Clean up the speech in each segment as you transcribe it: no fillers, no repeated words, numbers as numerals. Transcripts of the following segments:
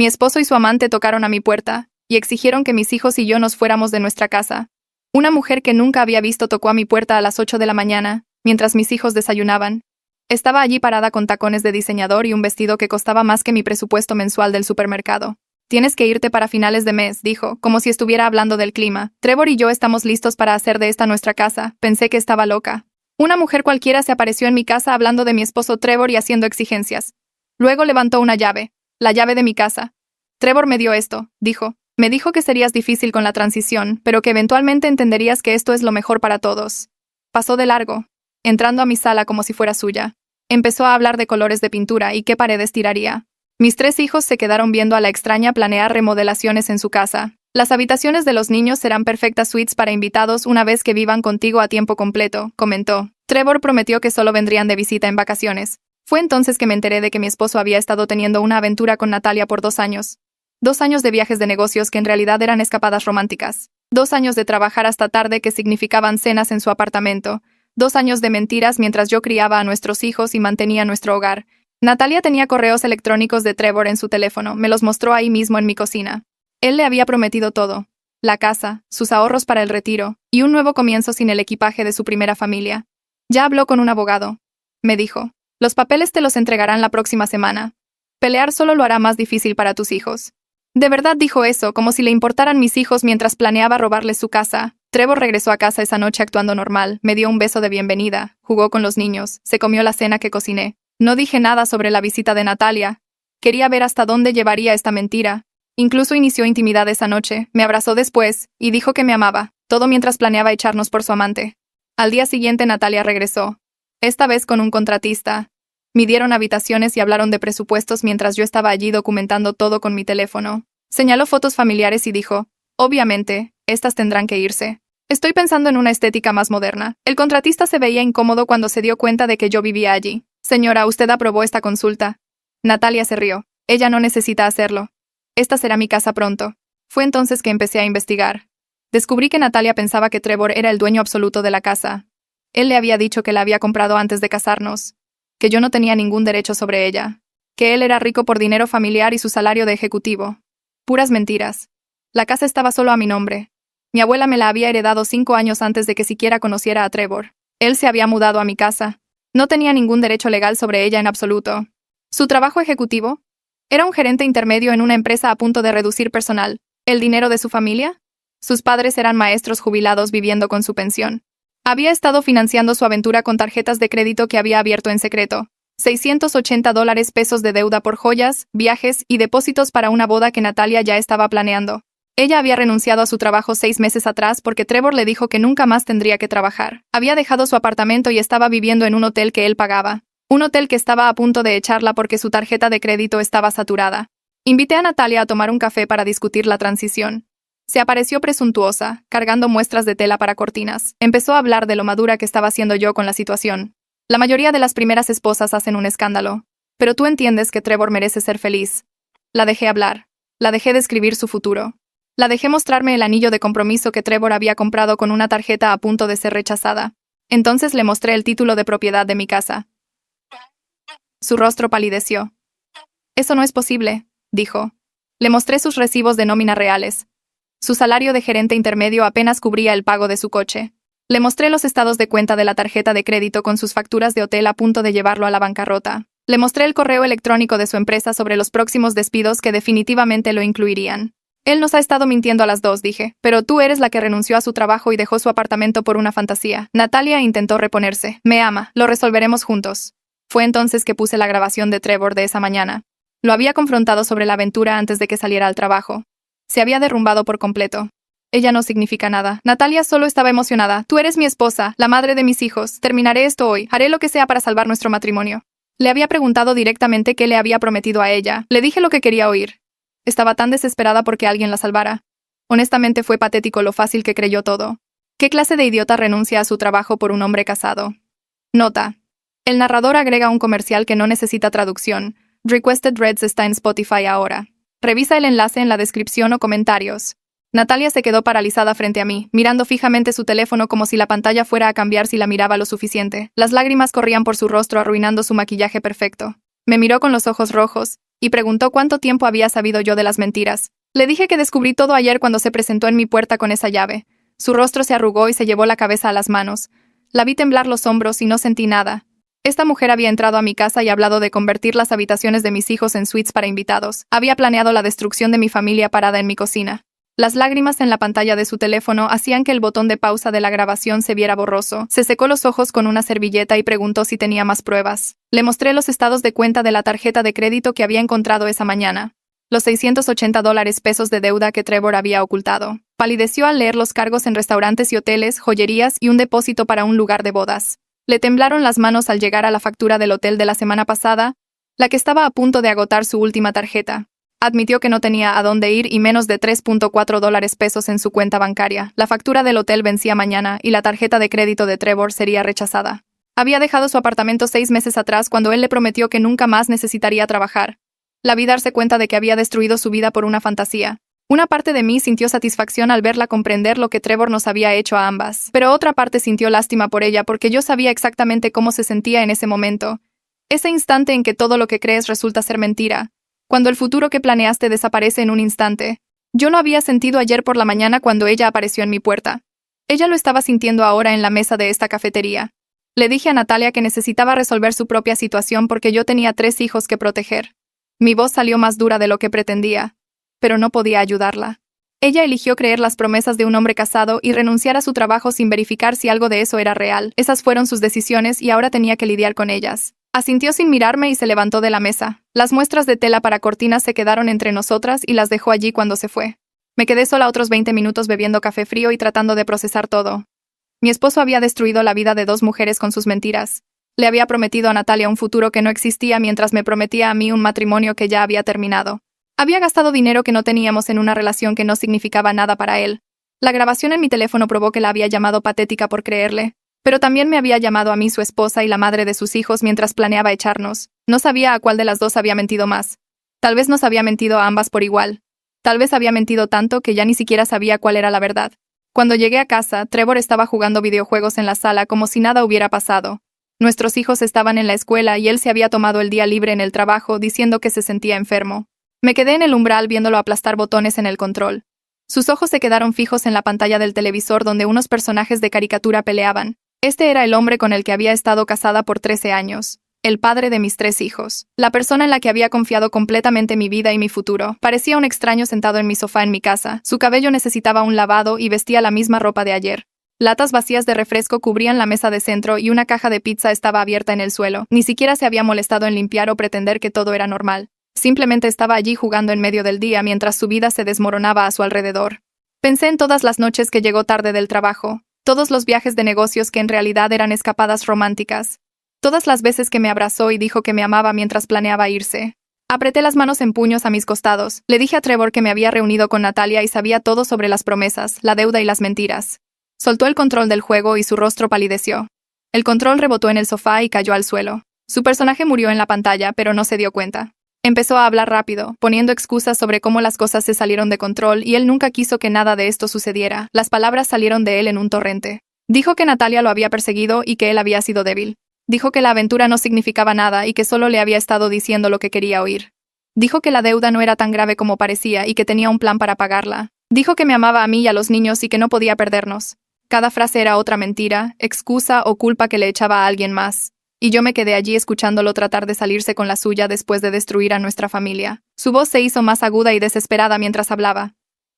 Mi esposo y su amante tocaron a mi puerta y exigieron que mis hijos y yo nos fuéramos de nuestra casa. Una mujer que nunca había visto tocó a mi puerta a las 8 de la mañana, mientras mis hijos desayunaban. Estaba allí parada con tacones de diseñador y un vestido que costaba más que mi presupuesto mensual del supermercado. Tienes que irte para finales de mes, dijo, como si estuviera hablando del clima. Trevor y yo estamos listos para hacer de esta nuestra casa. Pensé que estaba loca. Una mujer cualquiera se apareció en mi casa hablando de mi esposo Trevor y haciendo exigencias. Luego levantó una llave. La llave de mi casa. Trevor me dio esto, dijo. Me dijo que serías difícil con la transición, pero que eventualmente entenderías que esto es lo mejor para todos. Pasó de largo, entrando a mi sala como si fuera suya. Empezó a hablar de colores de pintura y qué paredes tiraría. Mis 3 hijos se quedaron viendo a la extraña planear remodelaciones en su casa. Las habitaciones de los niños serán perfectas suites para invitados una vez que vivan contigo a tiempo completo, comentó. Trevor prometió que solo vendrían de visita en vacaciones. Fue entonces que me enteré de que mi esposo había estado teniendo una aventura con Natalia por 2 años. 2 años de viajes de negocios que en realidad eran escapadas románticas. 2 años de trabajar hasta tarde que significaban cenas en su apartamento. 2 años de mentiras mientras yo criaba a nuestros hijos y mantenía nuestro hogar. Natalia tenía correos electrónicos de Trevor en su teléfono, me los mostró ahí mismo en mi cocina. Él le había prometido todo. La casa, sus ahorros para el retiro, y un nuevo comienzo sin el equipaje de su primera familia. Ya habló con un abogado. Me dijo, los papeles te los entregarán la próxima semana. Pelear solo lo hará más difícil para tus hijos. De verdad dijo eso, como si le importaran mis hijos mientras planeaba robarles su casa. Trevor regresó a casa esa noche actuando normal, me dio un beso de bienvenida, jugó con los niños, se comió la cena que cociné. No dije nada sobre la visita de Natalia. Quería ver hasta dónde llevaría esta mentira. Incluso inició intimidad esa noche, me abrazó después, y dijo que me amaba, todo mientras planeaba echarnos por su amante. Al día siguiente Natalia regresó. Esta vez con un contratista. Midieron habitaciones y hablaron de presupuestos mientras yo estaba allí documentando todo con mi teléfono. Señaló fotos familiares y dijo, obviamente, estas tendrán que irse. Estoy pensando en una estética más moderna. El contratista se veía incómodo cuando se dio cuenta de que yo vivía allí. Señora, ¿usted aprobó esta consulta? Natalia se rió. Ella no necesita hacerlo. Esta será mi casa pronto. Fue entonces que empecé a investigar. Descubrí que Natalia pensaba que Trevor era el dueño absoluto de la casa. Él le había dicho que la había comprado antes de casarnos, que yo no tenía ningún derecho sobre ella, que él era rico por dinero familiar y su salario de ejecutivo. Puras mentiras. La casa estaba solo a mi nombre. Mi abuela me la había heredado 5 años antes de que siquiera conociera a Trevor. Él se había mudado a mi casa. No tenía ningún derecho legal sobre ella en absoluto. ¿Su trabajo ejecutivo? Era un gerente intermedio en una empresa a punto de reducir personal. ¿El dinero de su familia? Sus padres eran maestros jubilados viviendo con su pensión. Había estado financiando su aventura con tarjetas de crédito que había abierto en secreto. $680 pesos de deuda por joyas, viajes y depósitos para una boda que Natalia ya estaba planeando. Ella había renunciado a su trabajo 6 meses atrás porque Trevor le dijo que nunca más tendría que trabajar. Había dejado su apartamento y estaba viviendo en un hotel que él pagaba. Un hotel que estaba a punto de echarla porque su tarjeta de crédito estaba saturada. Invité a Natalia a tomar un café para discutir la transición. Se apareció presuntuosa, cargando muestras de tela para cortinas. Empezó a hablar de lo madura que estaba siendo yo con la situación. La mayoría de las primeras esposas hacen un escándalo. Pero tú entiendes que Trevor merece ser feliz. La dejé hablar. La dejé describir su futuro. La dejé mostrarme el anillo de compromiso que Trevor había comprado con una tarjeta a punto de ser rechazada. Entonces le mostré el título de propiedad de mi casa. Su rostro palideció. Eso no es posible, dijo. Le mostré sus recibos de nómina reales. Su salario de gerente intermedio apenas cubría el pago de su coche. Le mostré los estados de cuenta de la tarjeta de crédito con sus facturas de hotel a punto de llevarlo a la bancarrota. Le mostré el correo electrónico de su empresa sobre los próximos despidos que definitivamente lo incluirían. Él nos ha estado mintiendo a las dos, dije, pero tú eres la que renunció a su trabajo y dejó su apartamento por una fantasía. Natalia intentó reponerse. Me ama, lo resolveremos juntos. Fue entonces que puse la grabación de Trevor de esa mañana. Lo había confrontado sobre la aventura antes de que saliera al trabajo. Se había derrumbado por completo. Ella no significa nada. Natalia solo estaba emocionada. Tú eres mi esposa, la madre de mis hijos. Terminaré esto hoy. Haré lo que sea para salvar nuestro matrimonio. Le había preguntado directamente qué le había prometido a ella. Le dije lo que quería oír. Estaba tan desesperada porque alguien la salvara. Honestamente fue patético lo fácil que creyó todo. ¿Qué clase de idiota renuncia a su trabajo por un hombre casado? Nota. El narrador agrega un comercial que no necesita traducción. Requested Reads está en Spotify ahora. Revisa el enlace en la descripción o comentarios. Natalia se quedó paralizada frente a mí, mirando fijamente su teléfono como si la pantalla fuera a cambiar si la miraba lo suficiente. Las lágrimas corrían por su rostro arruinando su maquillaje perfecto. Me miró con los ojos rojos, y preguntó cuánto tiempo había sabido yo de las mentiras. Le dije que descubrí todo ayer cuando se presentó en mi puerta con esa llave. Su rostro se arrugó y se llevó la cabeza a las manos. La vi temblar los hombros y no sentí nada. Esta mujer había entrado a mi casa y hablado de convertir las habitaciones de mis hijos en suites para invitados. Había planeado la destrucción de mi familia parada en mi cocina. Las lágrimas en la pantalla de su teléfono hacían que el botón de pausa de la grabación se viera borroso. Se secó los ojos con una servilleta y preguntó si tenía más pruebas. Le mostré los estados de cuenta de la tarjeta de crédito que había encontrado esa mañana. Los $680 de deuda que Trevor había ocultado. Palideció al leer los cargos en restaurantes y hoteles, joyerías y un depósito para un lugar de bodas. Le temblaron las manos al llegar a la factura del hotel de la semana pasada, la que estaba a punto de agotar su última tarjeta. Admitió que no tenía a dónde ir y menos de $3.4 en su cuenta bancaria. La factura del hotel vencía mañana y la tarjeta de crédito de Trevor sería rechazada. Había dejado su apartamento 6 meses atrás cuando él le prometió que nunca más necesitaría trabajar. La vi darse cuenta de que había destruido su vida por una fantasía. Una parte de mí sintió satisfacción al verla comprender lo que Trevor nos había hecho a ambas, pero otra parte sintió lástima por ella porque yo sabía exactamente cómo se sentía en ese momento. Ese instante en que todo lo que crees resulta ser mentira. Cuando el futuro que planeaste desaparece en un instante. Yo lo había sentido ayer por la mañana cuando ella apareció en mi puerta. Ella lo estaba sintiendo ahora en la mesa de esta cafetería. Le dije a Natalia que necesitaba resolver su propia situación porque yo tenía 3 hijos que proteger. Mi voz salió más dura de lo que pretendía, pero no podía ayudarla. Ella eligió creer las promesas de un hombre casado y renunciar a su trabajo sin verificar si algo de eso era real. Esas fueron sus decisiones y ahora tenía que lidiar con ellas. Asintió sin mirarme y se levantó de la mesa. Las muestras de tela para cortinas se quedaron entre nosotras y las dejó allí cuando se fue. Me quedé sola otros 20 minutos bebiendo café frío y tratando de procesar todo. Mi esposo había destruido la vida de 2 mujeres con sus mentiras. Le había prometido a Natalia un futuro que no existía mientras me prometía a mí un matrimonio que ya había terminado. Había gastado dinero que no teníamos en una relación que no significaba nada para él. La grabación en mi teléfono probó que la había llamado patética por creerle. Pero también me había llamado a mí su esposa y la madre de sus hijos mientras planeaba echarnos. No sabía a cuál de las dos había mentido más. Tal vez nos había mentido a ambas por igual. Tal vez había mentido tanto que ya ni siquiera sabía cuál era la verdad. Cuando llegué a casa, Trevor estaba jugando videojuegos en la sala como si nada hubiera pasado. Nuestros hijos estaban en la escuela y él se había tomado el día libre en el trabajo diciendo que se sentía enfermo. Me quedé en el umbral viéndolo aplastar botones en el control. Sus ojos se quedaron fijos en la pantalla del televisor donde unos personajes de caricatura peleaban. Este era el hombre con el que había estado casada por 13 años, el padre de mis 3 hijos, la persona en la que había confiado completamente mi vida y mi futuro. Parecía un extraño sentado en mi sofá en mi casa, su cabello necesitaba un lavado y vestía la misma ropa de ayer. Latas vacías de refresco cubrían la mesa de centro y una caja de pizza estaba abierta en el suelo. Ni siquiera se había molestado en limpiar o pretender que todo era normal. Simplemente estaba allí jugando en medio del día mientras su vida se desmoronaba a su alrededor. Pensé en todas las noches que llegó tarde del trabajo. Todos los viajes de negocios que en realidad eran escapadas románticas. Todas las veces que me abrazó y dijo que me amaba mientras planeaba irse. Apreté las manos en puños a mis costados. Le dije a Trevor que me había reunido con Natalia y sabía todo sobre las promesas, la deuda y las mentiras. Soltó el control del juego y su rostro palideció. El control rebotó en el sofá y cayó al suelo. Su personaje murió en la pantalla, pero no se dio cuenta. Empezó a hablar rápido, poniendo excusas sobre cómo las cosas se salieron de control y él nunca quiso que nada de esto sucediera. Las palabras salieron de él en un torrente. Dijo que Natalia lo había perseguido y que él había sido débil. Dijo que la aventura no significaba nada y que solo le había estado diciendo lo que quería oír. Dijo que la deuda no era tan grave como parecía y que tenía un plan para pagarla. Dijo que me amaba a mí y a los niños y que no podía perdernos. Cada frase era otra mentira, excusa o culpa que le echaba a alguien más. Y yo me quedé allí escuchándolo tratar de salirse con la suya después de destruir a nuestra familia. Su voz se hizo más aguda y desesperada mientras hablaba.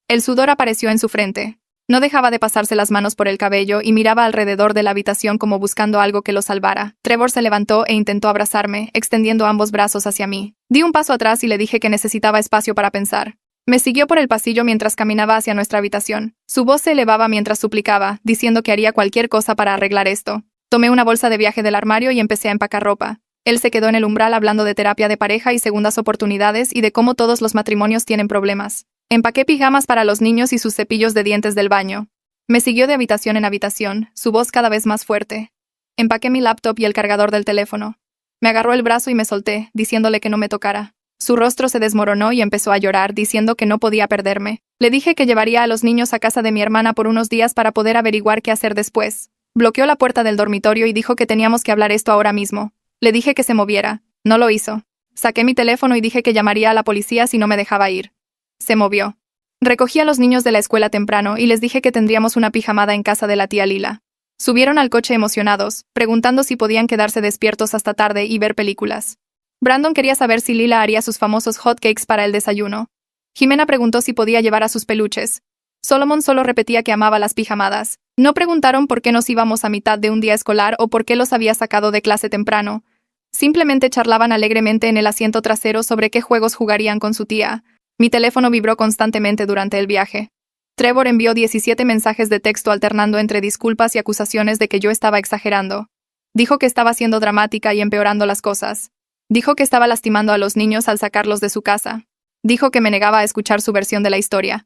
El sudor apareció en su frente. No dejaba de pasarse las manos por el cabello y miraba alrededor de la habitación como buscando algo que lo salvara. Trevor se levantó e intentó abrazarme, extendiendo ambos brazos hacia mí. Di un paso atrás y le dije que necesitaba espacio para pensar. Me siguió por el pasillo mientras caminaba hacia nuestra habitación. Su voz se elevaba mientras suplicaba, diciendo que haría cualquier cosa para arreglar esto. Tomé una bolsa de viaje del armario y empecé a empacar ropa. Él se quedó en el umbral hablando de terapia de pareja y segundas oportunidades y de cómo todos los matrimonios tienen problemas. Empaqué pijamas para los niños y sus cepillos de dientes del baño. Me siguió de habitación en habitación, su voz cada vez más fuerte. Empaqué mi laptop y el cargador del teléfono. Me agarró el brazo y me solté, diciéndole que no me tocara. Su rostro se desmoronó y empezó a llorar, diciendo que no podía perderme. Le dije que llevaría a los niños a casa de mi hermana por unos días para poder averiguar qué hacer después. Bloqueó la puerta del dormitorio y dijo que teníamos que hablar esto ahora mismo. Le dije que se moviera. No lo hizo. Saqué mi teléfono y dije que llamaría a la policía si no me dejaba ir. Se movió. Recogí a los niños de la escuela temprano y les dije que tendríamos una pijamada en casa de la tía Lila. Subieron al coche emocionados, preguntando si podían quedarse despiertos hasta tarde y ver películas. Brandon quería saber si Lila haría sus famosos hot cakes para el desayuno. Jimena preguntó si podía llevar a sus peluches. Solomon solo repetía que amaba las pijamadas. No preguntaron por qué nos íbamos a mitad de un día escolar o por qué los había sacado de clase temprano. Simplemente charlaban alegremente en el asiento trasero sobre qué juegos jugarían con su tía. Mi teléfono vibró constantemente durante el viaje. Trevor envió 17 mensajes de texto alternando entre disculpas y acusaciones de que yo estaba exagerando. Dijo que estaba siendo dramática y empeorando las cosas. Dijo que estaba lastimando a los niños al sacarlos de su casa. Dijo que me negaba a escuchar su versión de la historia.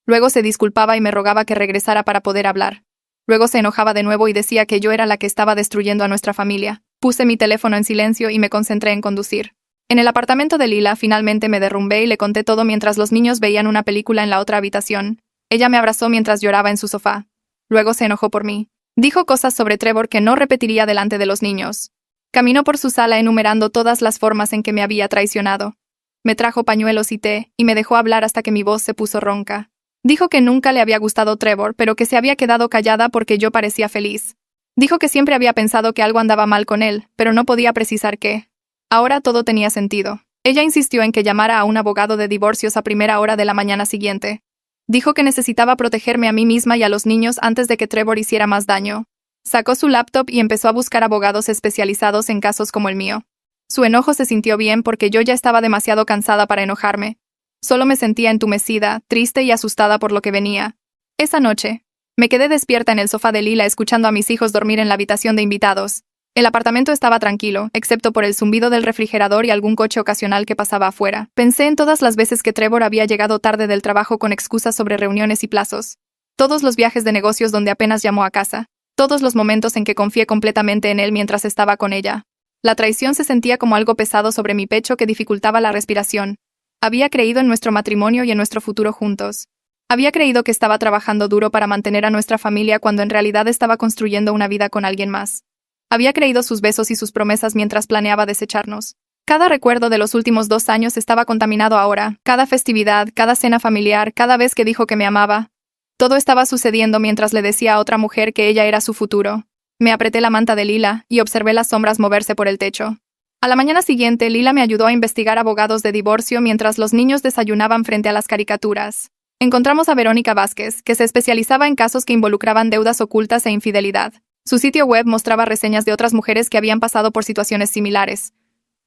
Luego se disculpaba y me rogaba que regresara para poder hablar. Luego se enojaba de nuevo y decía que yo era la que estaba destruyendo a nuestra familia. Puse mi teléfono en silencio y me concentré en conducir. En el apartamento de Lila finalmente me derrumbé y le conté todo mientras los niños veían una película en la otra habitación. Ella me abrazó mientras lloraba en su sofá. Luego se enojó por mí. Dijo cosas sobre Trevor que no repetiría delante de los niños. Caminó por su sala enumerando todas las formas en que me había traicionado. Me trajo pañuelos y té, y me dejó hablar hasta que mi voz se puso ronca. Dijo que nunca le había gustado Trevor, pero que se había quedado callada porque yo parecía feliz. Dijo que siempre había pensado que algo andaba mal con él, pero no podía precisar qué. Ahora todo tenía sentido. Ella insistió en que llamara a un abogado de divorcios a primera hora de la mañana siguiente. Dijo que necesitaba protegerme a mí misma y a los niños antes de que Trevor hiciera más daño. Sacó su laptop y empezó a buscar abogados especializados en casos como el mío. Su enojo se sintió bien porque yo ya estaba demasiado cansada para enojarme. Solo me sentía entumecida, triste y asustada por lo que venía. Esa noche, me quedé despierta en el sofá de Lila escuchando a mis hijos dormir en la habitación de invitados. El apartamento estaba tranquilo, excepto por el zumbido del refrigerador y algún coche ocasional que pasaba afuera. Pensé en todas las veces que Trevor había llegado tarde del trabajo con excusas sobre reuniones y plazos. Todos los viajes de negocios donde apenas llamó a casa. Todos los momentos en que confié completamente en él mientras estaba con ella. La traición se sentía como algo pesado sobre mi pecho que dificultaba la respiración. Había creído en nuestro matrimonio y en nuestro futuro juntos. Había creído que estaba trabajando duro para mantener a nuestra familia cuando en realidad estaba construyendo una vida con alguien más. Había creído sus besos y sus promesas mientras planeaba desecharnos. Cada recuerdo de los últimos 2 años estaba contaminado ahora, cada festividad, cada cena familiar, cada vez que dijo que me amaba. Todo estaba sucediendo mientras le decía a otra mujer que ella era su futuro. Me apreté la manta de Lila y observé las sombras moverse por el techo. A la mañana siguiente, Lila me ayudó a investigar abogados de divorcio mientras los niños desayunaban frente a las caricaturas. Encontramos a Verónica Vázquez, que se especializaba en casos que involucraban deudas ocultas e infidelidad. Su sitio web mostraba reseñas de otras mujeres que habían pasado por situaciones similares.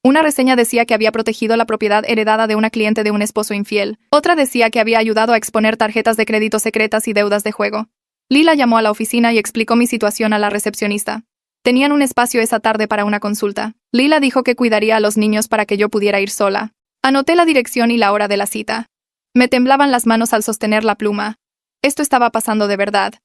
Una reseña decía que había protegido la propiedad heredada de una cliente de un esposo infiel. Otra decía que había ayudado a exponer tarjetas de crédito secretas y deudas de juego. Lila llamó a la oficina y explicó mi situación a la recepcionista. Tenían un espacio esa tarde para una consulta. Lila dijo que cuidaría a los niños para que yo pudiera ir sola. Anoté la dirección y la hora de la cita. Me temblaban las manos al sostener la pluma. Esto estaba pasando de verdad.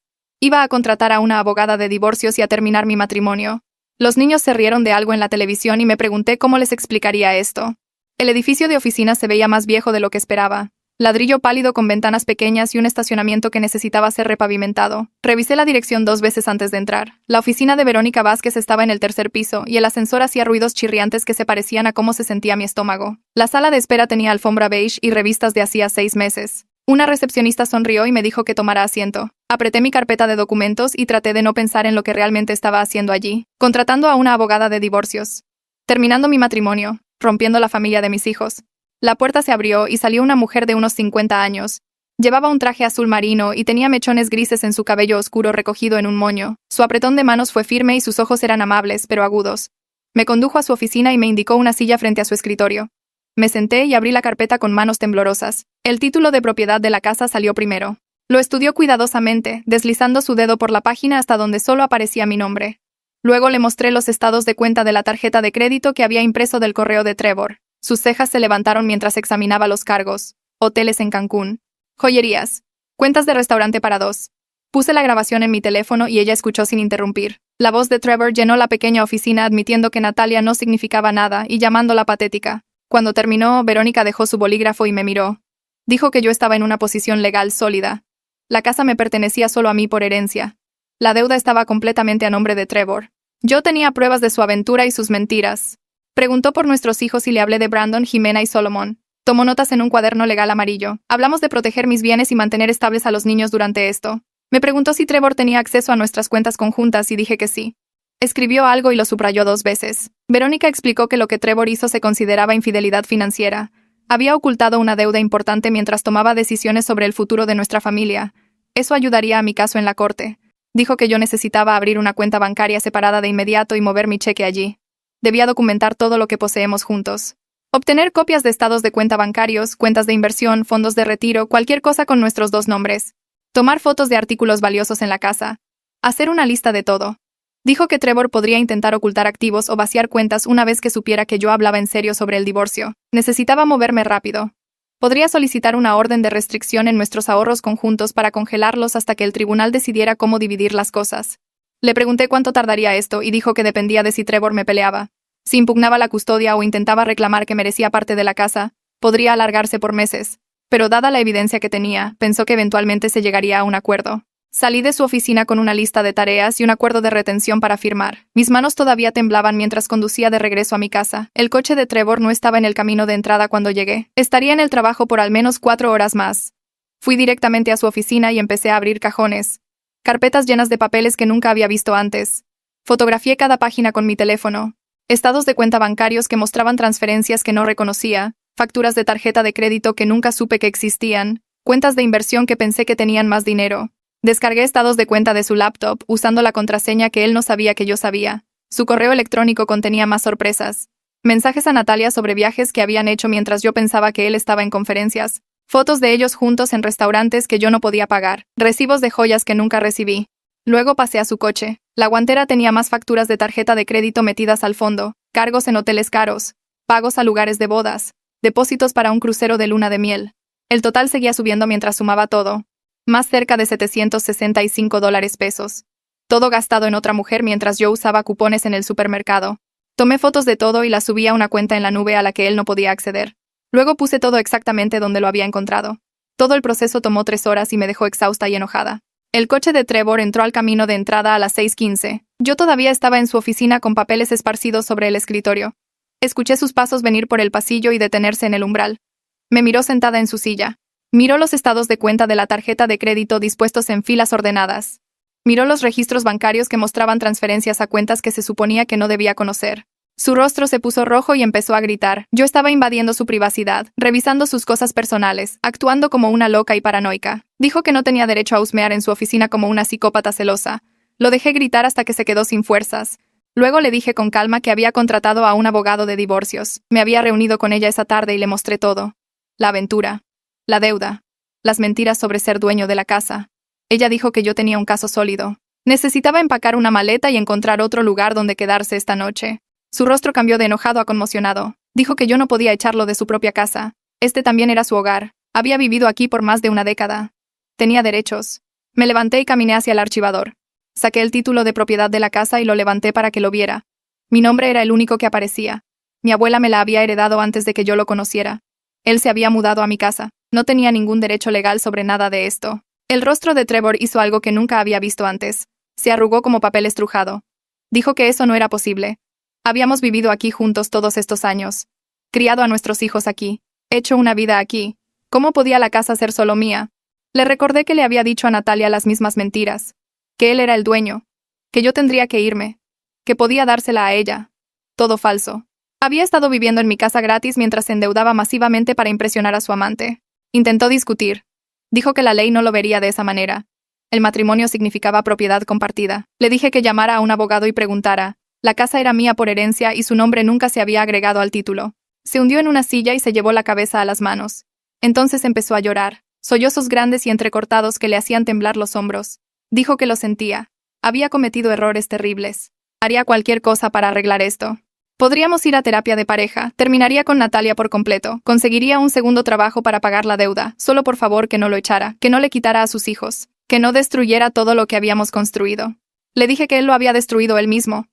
Iba a contratar a una abogada de divorcios y a terminar mi matrimonio. Los niños se rieron de algo en la televisión y me pregunté cómo les explicaría esto. El edificio de oficinas se veía más viejo de lo que esperaba. Ladrillo pálido con ventanas pequeñas y un estacionamiento que necesitaba ser repavimentado. Revisé la dirección 2 veces antes de entrar. La oficina de Verónica Vázquez estaba en el 3er piso y el ascensor hacía ruidos chirriantes que se parecían a cómo se sentía mi estómago. La sala de espera tenía alfombra beige y revistas de hacía 6 meses. Una recepcionista sonrió y me dijo que tomara asiento. Apreté mi carpeta de documentos y traté de no pensar en lo que realmente estaba haciendo allí, contratando a una abogada de divorcios. Terminando mi matrimonio, rompiendo la familia de mis hijos. La puerta se abrió y salió una mujer de unos 50 años. Llevaba un traje azul marino y tenía mechones grises en su cabello oscuro recogido en un moño. Su apretón de manos fue firme y sus ojos eran amables, pero agudos. Me condujo a su oficina y me indicó una silla frente a su escritorio. Me senté y abrí la carpeta con manos temblorosas. El título de propiedad de la casa salió primero. Lo estudió cuidadosamente, deslizando su dedo por la página hasta donde solo aparecía mi nombre. Luego le mostré los estados de cuenta de la tarjeta de crédito que había impreso del correo de Trevor. Sus cejas se levantaron mientras examinaba los cargos. Hoteles en Cancún. Joyerías. Cuentas de restaurante para 2. Puse la grabación en mi teléfono y ella escuchó sin interrumpir. La voz de Trevor llenó la pequeña oficina admitiendo que Natalia no significaba nada y llamándola patética. Cuando terminó, Verónica dejó su bolígrafo y me miró. Dijo que yo estaba en una posición legal sólida. La casa me pertenecía solo a mí por herencia. La deuda estaba completamente a nombre de Trevor. Yo tenía pruebas de su aventura y sus mentiras. Preguntó por nuestros hijos y le hablé de Brandon, Jimena y Solomon. Tomó notas en un cuaderno legal amarillo. Hablamos de proteger mis bienes y mantener estables a los niños durante esto. Me preguntó si Trevor tenía acceso a nuestras cuentas conjuntas y dije que sí. Escribió algo y lo subrayó 2 veces. Verónica explicó que lo que Trevor hizo se consideraba infidelidad financiera. Había ocultado una deuda importante mientras tomaba decisiones sobre el futuro de nuestra familia. Eso ayudaría a mi caso en la corte. Dijo que yo necesitaba abrir una cuenta bancaria separada de inmediato y mover mi cheque allí. Debía documentar todo lo que poseemos juntos. Obtener copias de estados de cuenta bancarios, cuentas de inversión, fondos de retiro, cualquier cosa con nuestros 2 nombres. Tomar fotos de artículos valiosos en la casa. Hacer una lista de todo. Dijo que Trevor podría intentar ocultar activos o vaciar cuentas una vez que supiera que yo hablaba en serio sobre el divorcio. Necesitaba moverme rápido. Podría solicitar una orden de restricción en nuestros ahorros conjuntos para congelarlos hasta que el tribunal decidiera cómo dividir las cosas. Le pregunté cuánto tardaría esto y dijo que dependía de si Trevor me peleaba. Si impugnaba la custodia o intentaba reclamar que merecía parte de la casa, podría alargarse por meses. Pero dada la evidencia que tenía, pensó que eventualmente se llegaría a un acuerdo. Salí de su oficina con una lista de tareas y un acuerdo de retención para firmar. Mis manos todavía temblaban mientras conducía de regreso a mi casa. El coche de Trevor no estaba en el camino de entrada cuando llegué. Estaría en el trabajo por al menos 4 horas más. Fui directamente a su oficina y empecé a abrir cajones. Carpetas llenas de papeles que nunca había visto antes. Fotografié cada página con mi teléfono. Estados de cuenta bancarios que mostraban transferencias que no reconocía, facturas de tarjeta de crédito que nunca supe que existían, cuentas de inversión que pensé que tenían más dinero. Descargué estados de cuenta de su laptop usando la contraseña que él no sabía que yo sabía. Su correo electrónico contenía más sorpresas. Mensajes a Natalia sobre viajes que habían hecho mientras yo pensaba que él estaba en conferencias. Fotos de ellos juntos en restaurantes que yo no podía pagar. Recibos de joyas que nunca recibí. Luego pasé a su coche. La guantera tenía más facturas de tarjeta de crédito metidas al fondo, cargos en hoteles caros, pagos a lugares de bodas, depósitos para un crucero de luna de miel. El total seguía subiendo mientras sumaba todo. Más cerca de $765. Todo gastado en otra mujer mientras yo usaba cupones en el supermercado. Tomé fotos de todo y las subí a una cuenta en la nube a la que él no podía acceder. Luego puse todo exactamente donde lo había encontrado. Todo el proceso tomó 3 horas y me dejó exhausta y enojada. El coche de Trevor entró al camino de entrada a las 6:15. Yo todavía estaba en su oficina con papeles esparcidos sobre el escritorio. Escuché sus pasos venir por el pasillo y detenerse en el umbral. Me miró sentada en su silla. Miró los estados de cuenta de la tarjeta de crédito dispuestos en filas ordenadas. Miró los registros bancarios que mostraban transferencias a cuentas que se suponía que no debía conocer. Su rostro se puso rojo y empezó a gritar. Yo estaba invadiendo su privacidad, revisando sus cosas personales, actuando como una loca y paranoica. Dijo que no tenía derecho a husmear en su oficina como una psicópata celosa. Lo dejé gritar hasta que se quedó sin fuerzas. Luego le dije con calma que había contratado a un abogado de divorcios. Me había reunido con ella esa tarde y le mostré todo. La aventura. La deuda. Las mentiras sobre ser dueño de la casa. Ella dijo que yo tenía un caso sólido. Necesitaba empacar una maleta y encontrar otro lugar donde quedarse esta noche. Su rostro cambió de enojado a conmocionado. Dijo que yo no podía echarlo de su propia casa. Este también era su hogar. Había vivido aquí por más de una década. Tenía derechos. Me levanté y caminé hacia el archivador. Saqué el título de propiedad de la casa y lo levanté para que lo viera. Mi nombre era el único que aparecía. Mi abuela me la había heredado antes de que yo lo conociera. Él se había mudado a mi casa. No tenía ningún derecho legal sobre nada de esto. El rostro de Trevor hizo algo que nunca había visto antes. Se arrugó como papel estrujado. Dijo que eso no era posible. Habíamos vivido aquí juntos todos estos años. Criado a nuestros hijos aquí. Hecho una vida aquí. ¿Cómo podía la casa ser solo mía? Le recordé que le había dicho a Natalia las mismas mentiras. Que él era el dueño. Que yo tendría que irme. Que podía dársela a ella. Todo falso. Había estado viviendo en mi casa gratis mientras se endeudaba masivamente para impresionar a su amante. Intentó discutir. Dijo que la ley no lo vería de esa manera. El matrimonio significaba propiedad compartida. Le dije que llamara a un abogado y preguntara. La casa era mía por herencia y su nombre nunca se había agregado al título. Se hundió en una silla y se llevó la cabeza a las manos. Entonces empezó a llorar. Sollozos grandes y entrecortados que le hacían temblar los hombros. Dijo que lo sentía. Había cometido errores terribles. Haría cualquier cosa para arreglar esto. Podríamos ir a terapia de pareja. Terminaría con Natalia por completo. Conseguiría un segundo trabajo para pagar la deuda. Solo por favor que no lo echara. Que no le quitara a sus hijos. Que no destruyera todo lo que habíamos construido. Le dije que él lo había destruido él mismo.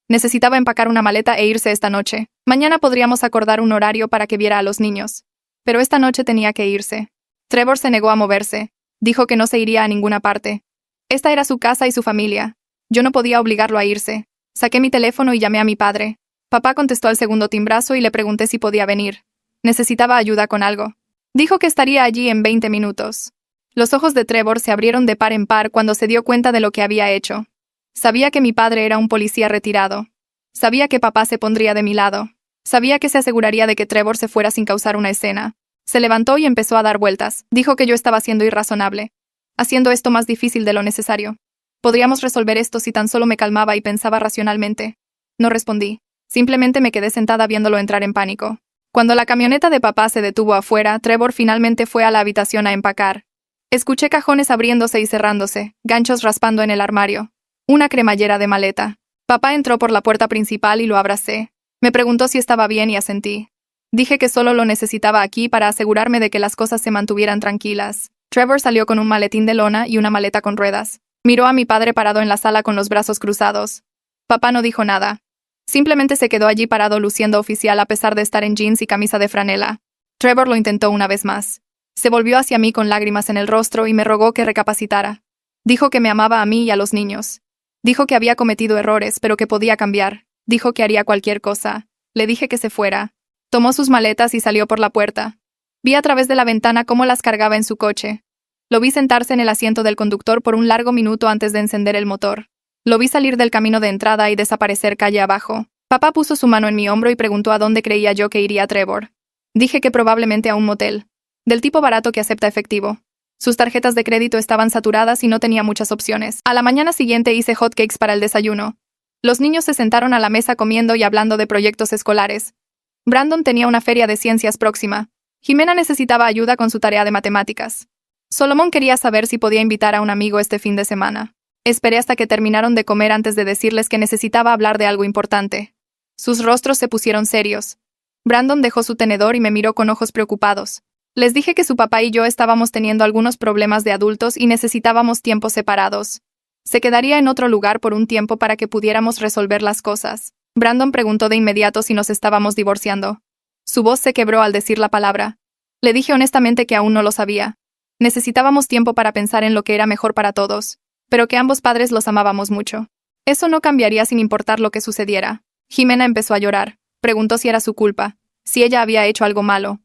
Necesitaba empacar una maleta e irse esta noche. Mañana podríamos acordar un horario para que viera a los niños. Pero esta noche tenía que irse. Trevor se negó a moverse. Dijo que no se iría a ninguna parte. Esta era su casa y su familia. Yo no podía obligarlo a irse. Saqué mi teléfono y llamé a mi padre. Papá contestó al segundo timbrazo y le pregunté si podía venir. Necesitaba ayuda con algo. Dijo que estaría allí en 20 minutos. Los ojos de Trevor se abrieron de par en par cuando se dio cuenta de lo que había hecho. Sabía que mi padre era un policía retirado. Sabía que papá se pondría de mi lado. Sabía que se aseguraría de que Trevor se fuera sin causar una escena. Se levantó y empezó a dar vueltas. Dijo que yo estaba siendo irrazonable, haciendo esto más difícil de lo necesario. Podríamos resolver esto si tan solo me calmaba y pensaba racionalmente. No respondí. Simplemente me quedé sentada viéndolo entrar en pánico. Cuando la camioneta de papá se detuvo afuera, Trevor finalmente fue a la habitación a empacar. Escuché cajones abriéndose y cerrándose, ganchos raspando en el armario. Una cremallera de maleta. Papá entró por la puerta principal y lo abracé. Me preguntó si estaba bien y asentí. Dije que solo lo necesitaba aquí para asegurarme de que las cosas se mantuvieran tranquilas. Trevor salió con un maletín de lona y una maleta con ruedas. Miró a mi padre parado en la sala con los brazos cruzados. Papá no dijo nada. Simplemente se quedó allí parado luciendo oficial a pesar de estar en jeans y camisa de franela. Trevor lo intentó una vez más. Se volvió hacia mí con lágrimas en el rostro y me rogó que recapacitara. Dijo que me amaba a mí y a los niños. Dijo que había cometido errores, pero que podía cambiar. Dijo que haría cualquier cosa. Le dije que se fuera. Tomó sus maletas y salió por la puerta. Vi a través de la ventana cómo las cargaba en su coche. Lo vi sentarse en el asiento del conductor por un largo minuto antes de encender el motor. Lo vi salir del camino de entrada y desaparecer calle abajo. Papá puso su mano en mi hombro y preguntó a dónde creía yo que iría Trevor. Dije que probablemente a un motel. Del tipo barato que acepta efectivo. Sus tarjetas de crédito estaban saturadas y no tenía muchas opciones. A la mañana siguiente hice hotcakes para el desayuno. Los niños se sentaron a la mesa comiendo y hablando de proyectos escolares. Brandon tenía una feria de ciencias próxima. Jimena necesitaba ayuda con su tarea de matemáticas. Solomón quería saber si podía invitar a un amigo este fin de semana. Esperé hasta que terminaron de comer antes de decirles que necesitaba hablar de algo importante. Sus rostros se pusieron serios. Brandon dejó su tenedor y me miró con ojos preocupados. Les dije que su papá y yo estábamos teniendo algunos problemas de adultos y necesitábamos tiempos separados. Se quedaría en otro lugar por un tiempo para que pudiéramos resolver las cosas. Brandon preguntó de inmediato si nos estábamos divorciando. Su voz se quebró al decir la palabra. Le dije honestamente que aún no lo sabía. Necesitábamos tiempo para pensar en lo que era mejor para todos, pero que ambos padres los amábamos mucho. Eso no cambiaría sin importar lo que sucediera. Jimena empezó a llorar. Preguntó si era su culpa, si ella había hecho algo malo.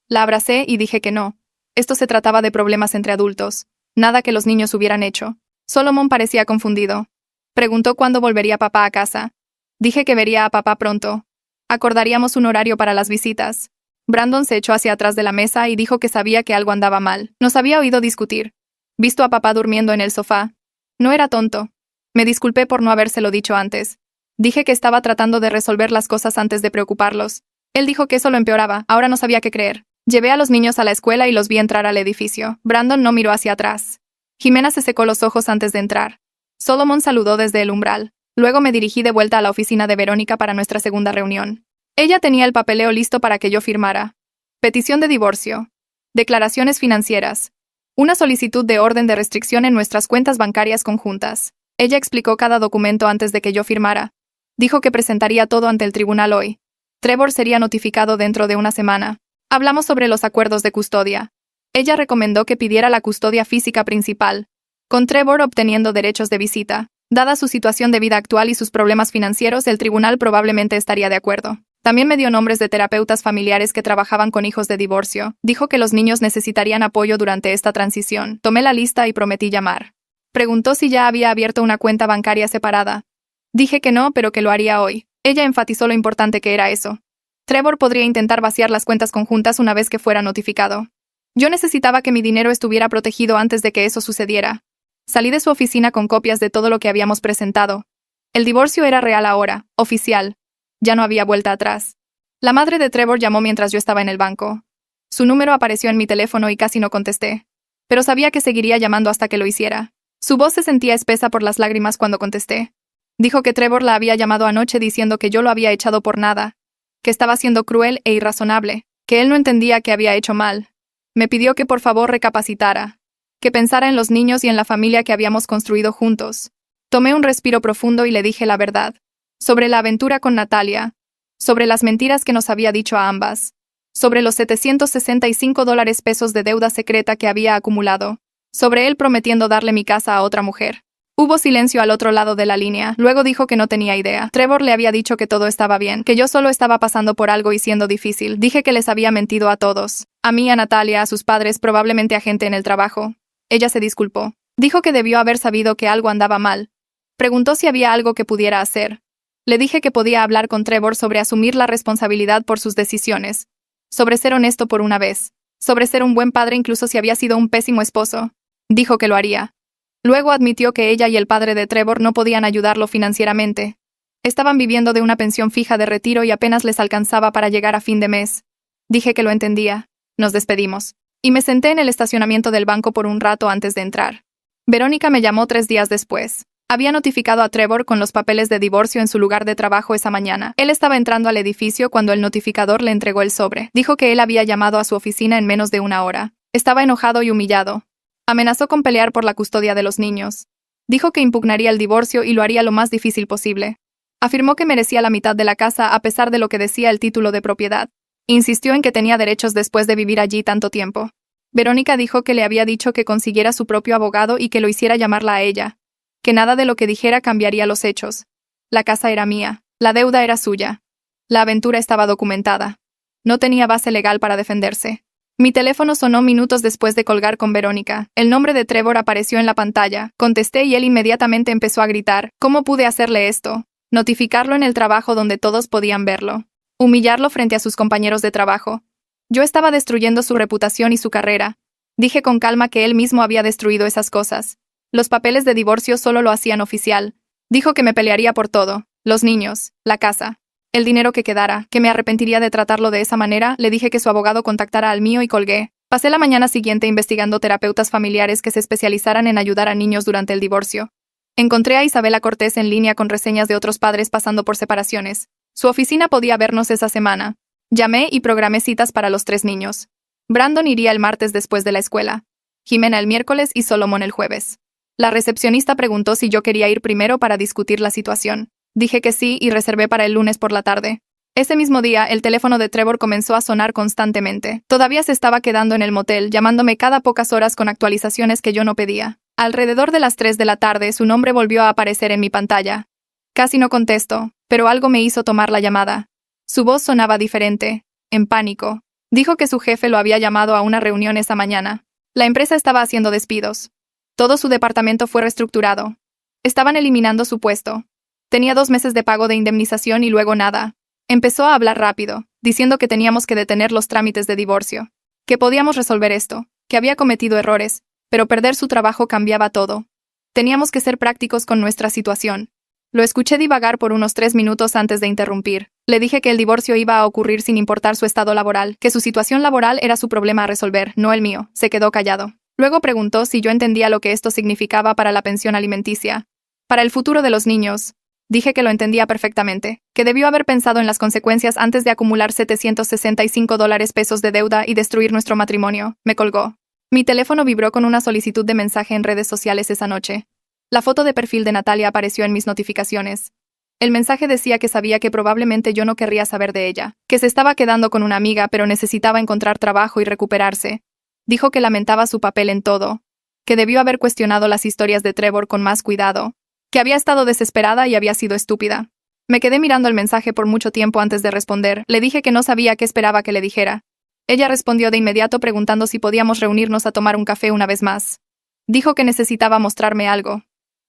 La abracé y dije que no. Esto se trataba de problemas entre adultos, nada que los niños hubieran hecho. Solomon parecía confundido. Preguntó cuándo volvería papá a casa. Dije que vería a papá pronto. Acordaríamos un horario para las visitas. Brandon se echó hacia atrás de la mesa y dijo que sabía que algo andaba mal. Nos había oído discutir. Visto a papá durmiendo en el sofá. No era tonto. Me disculpé por no habérselo dicho antes. Dije que estaba tratando de resolver las cosas antes de preocuparlos. Él dijo que eso lo empeoraba, ahora no sabía qué creer. Llevé a los niños a la escuela y los vi entrar al edificio. Brandon no miró hacia atrás. Jimena se secó los ojos antes de entrar. Solomon saludó desde el umbral. Luego me dirigí de vuelta a la oficina de Verónica para nuestra segunda reunión. Ella tenía el papeleo listo para que yo firmara. Petición de divorcio. Declaraciones financieras. Una solicitud de orden de restricción en nuestras cuentas bancarias conjuntas. Ella explicó cada documento antes de que yo firmara. Dijo que presentaría todo ante el tribunal hoy. Trevor sería notificado dentro de una semana. Hablamos sobre los acuerdos de custodia. Ella recomendó que pidiera la custodia física principal, con Trevor obteniendo derechos de visita. Dada su situación de vida actual y sus problemas financieros, el tribunal probablemente estaría de acuerdo. También me dio nombres de terapeutas familiares que trabajaban con hijos de divorcio. Dijo que los niños necesitarían apoyo durante esta transición. Tomé la lista y prometí llamar. Preguntó si ya había abierto una cuenta bancaria separada. Dije que no, pero que lo haría hoy. Ella enfatizó lo importante que era eso. Trevor podría intentar vaciar las cuentas conjuntas una vez que fuera notificado. Yo necesitaba que mi dinero estuviera protegido antes de que eso sucediera. Salí de su oficina con copias de todo lo que habíamos presentado. El divorcio era real ahora, oficial. Ya no había vuelta atrás. La madre de Trevor llamó mientras yo estaba en el banco. Su número apareció en mi teléfono y casi no contesté. Pero sabía que seguiría llamando hasta que lo hiciera. Su voz se sentía espesa por las lágrimas cuando contesté. Dijo que Trevor la había llamado anoche diciendo que yo lo había echado por nada, que estaba siendo cruel e irrazonable, que él no entendía que había hecho mal. Me pidió que por favor recapacitara, que pensara en los niños y en la familia que habíamos construido juntos. Tomé un respiro profundo y le dije la verdad. Sobre la aventura con Natalia, sobre las mentiras que nos había dicho a ambas, sobre los $765 de deuda secreta que había acumulado, sobre él prometiendo darle mi casa a otra mujer. Hubo silencio al otro lado de la línea, luego dijo que no tenía idea. Trevor le había dicho que todo estaba bien, que yo solo estaba pasando por algo y siendo difícil. Dije que les había mentido a todos. A mí, a Natalia, a sus padres, probablemente a gente en el trabajo. Ella se disculpó. Dijo que debió haber sabido que algo andaba mal. Preguntó si había algo que pudiera hacer. Le dije que podía hablar con Trevor sobre asumir la responsabilidad por sus decisiones, sobre ser honesto por una vez, sobre ser un buen padre incluso si había sido un pésimo esposo. Dijo que lo haría. Luego admitió que ella y el padre de Trevor no podían ayudarlo financieramente. Estaban viviendo de una pensión fija de retiro y apenas les alcanzaba para llegar a fin de mes. Dije que lo entendía. Nos despedimos. Y me senté en el estacionamiento del banco por un rato antes de entrar. Verónica me llamó 3 días después. Había notificado a Trevor con los papeles de divorcio en su lugar de trabajo esa mañana. Él estaba entrando al edificio cuando el notificador le entregó el sobre. Dijo que él había llamado a su oficina en menos de 1 hora. Estaba enojado y humillado. Amenazó con pelear por la custodia de los niños. Dijo que impugnaría el divorcio y lo haría lo más difícil posible. Afirmó que merecía la mitad de la casa a pesar de lo que decía el título de propiedad. Insistió en que tenía derechos después de vivir allí tanto tiempo. Verónica dijo que le había dicho que consiguiera su propio abogado y que lo hiciera llamarla a ella. Que nada de lo que dijera cambiaría los hechos. La casa era mía. La deuda era suya. La aventura estaba documentada. No tenía base legal para defenderse. Mi teléfono sonó minutos después de colgar con Verónica. El nombre de Trevor apareció en la pantalla. Contesté y él inmediatamente empezó a gritar. ¿Cómo pude hacerle esto? Notificarlo en el trabajo donde todos podían verlo. Humillarlo frente a sus compañeros de trabajo. Yo estaba destruyendo su reputación y su carrera. Dije con calma que él mismo había destruido esas cosas. Los papeles de divorcio solo lo hacían oficial. Dijo que me pelearía por todo. Los niños, la casa, el dinero que quedara, que me arrepentiría de tratarlo de esa manera. Le dije que su abogado contactara al mío y colgué. Pasé la mañana siguiente investigando terapeutas familiares que se especializaran en ayudar a niños durante el divorcio. Encontré a Isabela Cortés en línea con reseñas de otros padres pasando por separaciones. Su oficina podía vernos esa semana. Llamé y programé citas para los 3 niños. Brandon iría el martes después de la escuela. Jimena el miércoles y Solomon el jueves. La recepcionista preguntó si yo quería ir primero para discutir la situación. Dije que sí y reservé para el lunes por la tarde. Ese mismo día, el teléfono de Trevor comenzó a sonar constantemente. Todavía se estaba quedando en el motel, llamándome cada pocas horas con actualizaciones que yo no pedía. Alrededor de las 3 de la tarde, su nombre volvió a aparecer en mi pantalla. Casi no contesto, pero algo me hizo tomar la llamada. Su voz sonaba diferente, en pánico. Dijo que su jefe lo había llamado a una reunión esa mañana. La empresa estaba haciendo despidos. Todo su departamento fue reestructurado. Estaban eliminando su puesto. Tenía 2 meses de pago de indemnización y luego nada. Empezó a hablar rápido, diciendo que teníamos que detener los trámites de divorcio. Que podíamos resolver esto, que había cometido errores, pero perder su trabajo cambiaba todo. Teníamos que ser prácticos con nuestra situación. Lo escuché divagar por unos 3 minutos antes de interrumpir. Le dije que el divorcio iba a ocurrir sin importar su estado laboral, que su situación laboral era su problema a resolver, no el mío. Se quedó callado. Luego preguntó si yo entendía lo que esto significaba para la pensión alimenticia. Para el futuro de los niños. Dije que lo entendía perfectamente, que debió haber pensado en las consecuencias antes de acumular $765 de deuda y destruir nuestro matrimonio. Me colgó. Mi teléfono vibró con una solicitud de mensaje en redes sociales esa noche. La foto de perfil de Natalia apareció en mis notificaciones. El mensaje decía que sabía que probablemente yo no querría saber de ella, que se estaba quedando con una amiga pero necesitaba encontrar trabajo y recuperarse. Dijo que lamentaba su papel en todo, que debió haber cuestionado las historias de Trevor con más cuidado, que había estado desesperada y había sido estúpida. Me quedé mirando el mensaje por mucho tiempo antes de responder. Le dije que no sabía qué esperaba que le dijera. Ella respondió de inmediato preguntando si podíamos reunirnos a tomar un café una vez más. Dijo que necesitaba mostrarme algo.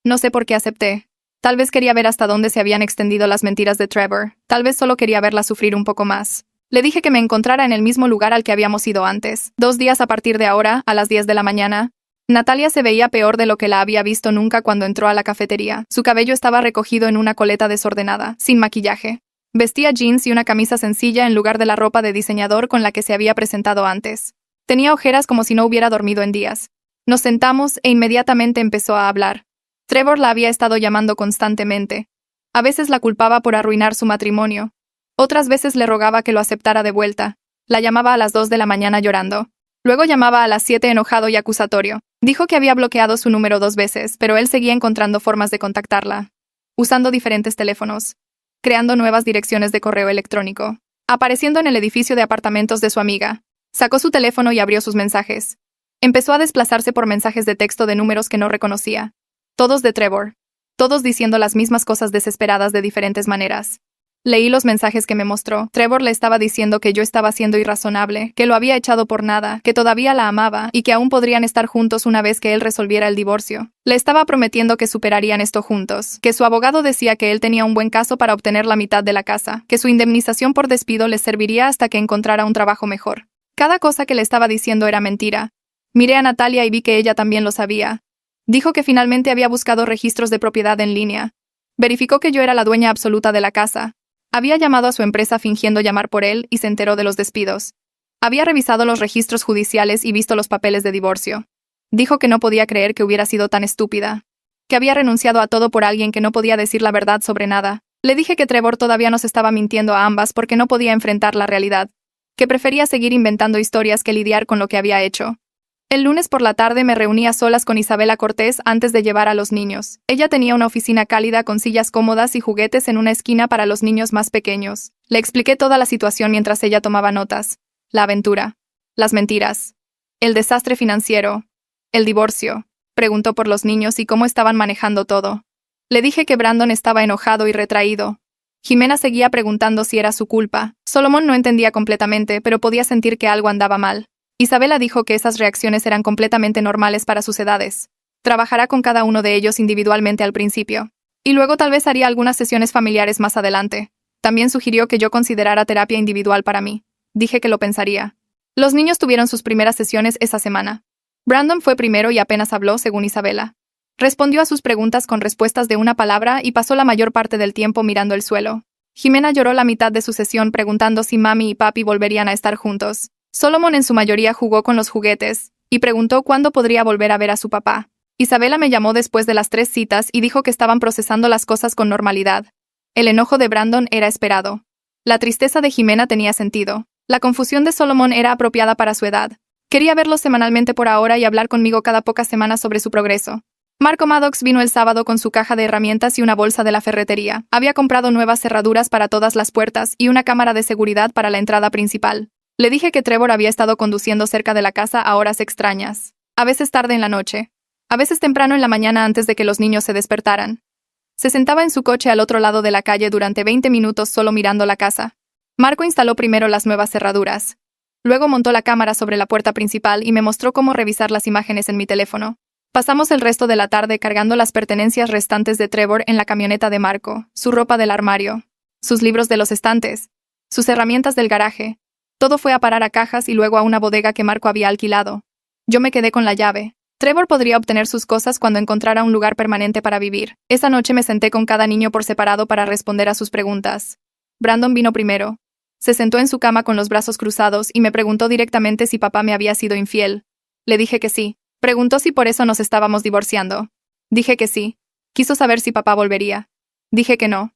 No sé por qué acepté. Tal vez quería ver hasta dónde se habían extendido las mentiras de Trevor. Tal vez solo quería verla sufrir un poco más. Le dije que me encontrara en el mismo lugar al que habíamos ido antes. 2 días a partir de ahora, a las 10 de la mañana. Natalia se veía peor de lo que la había visto nunca cuando entró a la cafetería. Su cabello estaba recogido en una coleta desordenada, sin maquillaje. Vestía jeans y una camisa sencilla en lugar de la ropa de diseñador con la que se había presentado antes. Tenía ojeras como si no hubiera dormido en días. Nos sentamos e inmediatamente empezó a hablar. Trevor la había estado llamando constantemente. A veces la culpaba por arruinar su matrimonio. Otras veces le rogaba que lo aceptara de vuelta. La llamaba a las 2 de la mañana llorando. Luego llamaba a las 7 enojado y acusatorio. Dijo que había bloqueado su número 2 veces, pero él seguía encontrando formas de contactarla. Usando diferentes teléfonos. Creando nuevas direcciones de correo electrónico. Apareciendo en el edificio de apartamentos de su amiga. Sacó su teléfono y abrió sus mensajes. Empezó a desplazarse por mensajes de texto de números que no reconocía. Todos de Trevor. Todos diciendo las mismas cosas desesperadas de diferentes maneras. Leí los mensajes que me mostró. Trevor le estaba diciendo que yo estaba siendo irrazonable, que lo había echado por nada, que todavía la amaba y que aún podrían estar juntos una vez que él resolviera el divorcio. Le estaba prometiendo que superarían esto juntos, que su abogado decía que él tenía un buen caso para obtener la mitad de la casa, que su indemnización por despido les serviría hasta que encontrara un trabajo mejor. Cada cosa que le estaba diciendo era mentira. Miré a Natalia y vi que ella también lo sabía. Dijo que finalmente había buscado registros de propiedad en línea. Verificó que yo era la dueña absoluta de la casa. Había llamado a su empresa fingiendo llamar por él y se enteró de los despidos. Había revisado los registros judiciales y visto los papeles de divorcio. Dijo que no podía creer que hubiera sido tan estúpida. Que había renunciado a todo por alguien que no podía decir la verdad sobre nada. Le dije que Trevor todavía nos estaba mintiendo a ambas porque no podía enfrentar la realidad. Que prefería seguir inventando historias que lidiar con lo que había hecho. El lunes por la tarde me reuní a solas con Isabela Cortés antes de llevar a los niños. Ella tenía una oficina cálida con sillas cómodas y juguetes en una esquina para los niños más pequeños. Le expliqué toda la situación mientras ella tomaba notas. La aventura. Las mentiras. El desastre financiero. El divorcio. Preguntó por los niños y cómo estaban manejando todo. Le dije que Brandon estaba enojado y retraído. Jimena seguía preguntando si era su culpa. Solomon no entendía completamente, pero podía sentir que algo andaba mal. Isabela dijo que esas reacciones eran completamente normales para sus edades. Trabajará con cada uno de ellos individualmente al principio. Y luego tal vez haría algunas sesiones familiares más adelante. También sugirió que yo considerara terapia individual para mí. Dije que lo pensaría. Los niños tuvieron sus primeras sesiones esa semana. Brandon fue primero y apenas habló, según Isabela. Respondió a sus preguntas con respuestas de una palabra y pasó la mayor parte del tiempo mirando el suelo. Jimena lloró la mitad de su sesión preguntando si mami y papi volverían a estar juntos. Solomon en su mayoría jugó con los juguetes, y preguntó cuándo podría volver a ver a su papá. Isabela me llamó después de las 3 citas y dijo que estaban procesando las cosas con normalidad. El enojo de Brandon era esperado. La tristeza de Jimena tenía sentido. La confusión de Solomon era apropiada para su edad. Quería verlo semanalmente por ahora y hablar conmigo cada pocas semanas sobre su progreso. Marco Maddox vino el sábado con su caja de herramientas y una bolsa de la ferretería. Había comprado nuevas cerraduras para todas las puertas y una cámara de seguridad para la entrada principal. Le dije que Trevor había estado conduciendo cerca de la casa a horas extrañas. A veces tarde en la noche. A veces temprano en la mañana antes de que los niños se despertaran. Se sentaba en su coche al otro lado de la calle durante 20 minutos solo mirando la casa. Marco instaló primero las nuevas cerraduras. Luego montó la cámara sobre la puerta principal y me mostró cómo revisar las imágenes en mi teléfono. Pasamos el resto de la tarde cargando las pertenencias restantes de Trevor en la camioneta de Marco, su ropa del armario, sus libros de los estantes, sus herramientas del garaje. Todo fue a parar a cajas y luego a una bodega que Marco había alquilado. Yo me quedé con la llave. Trevor podría obtener sus cosas cuando encontrara un lugar permanente para vivir. Esa noche me senté con cada niño por separado para responder a sus preguntas. Brandon vino primero. Se sentó en su cama con los brazos cruzados y me preguntó directamente si papá me había sido infiel. Le dije que sí. Preguntó si por eso nos estábamos divorciando. Dije que sí. Quiso saber si papá volvería. Dije que no.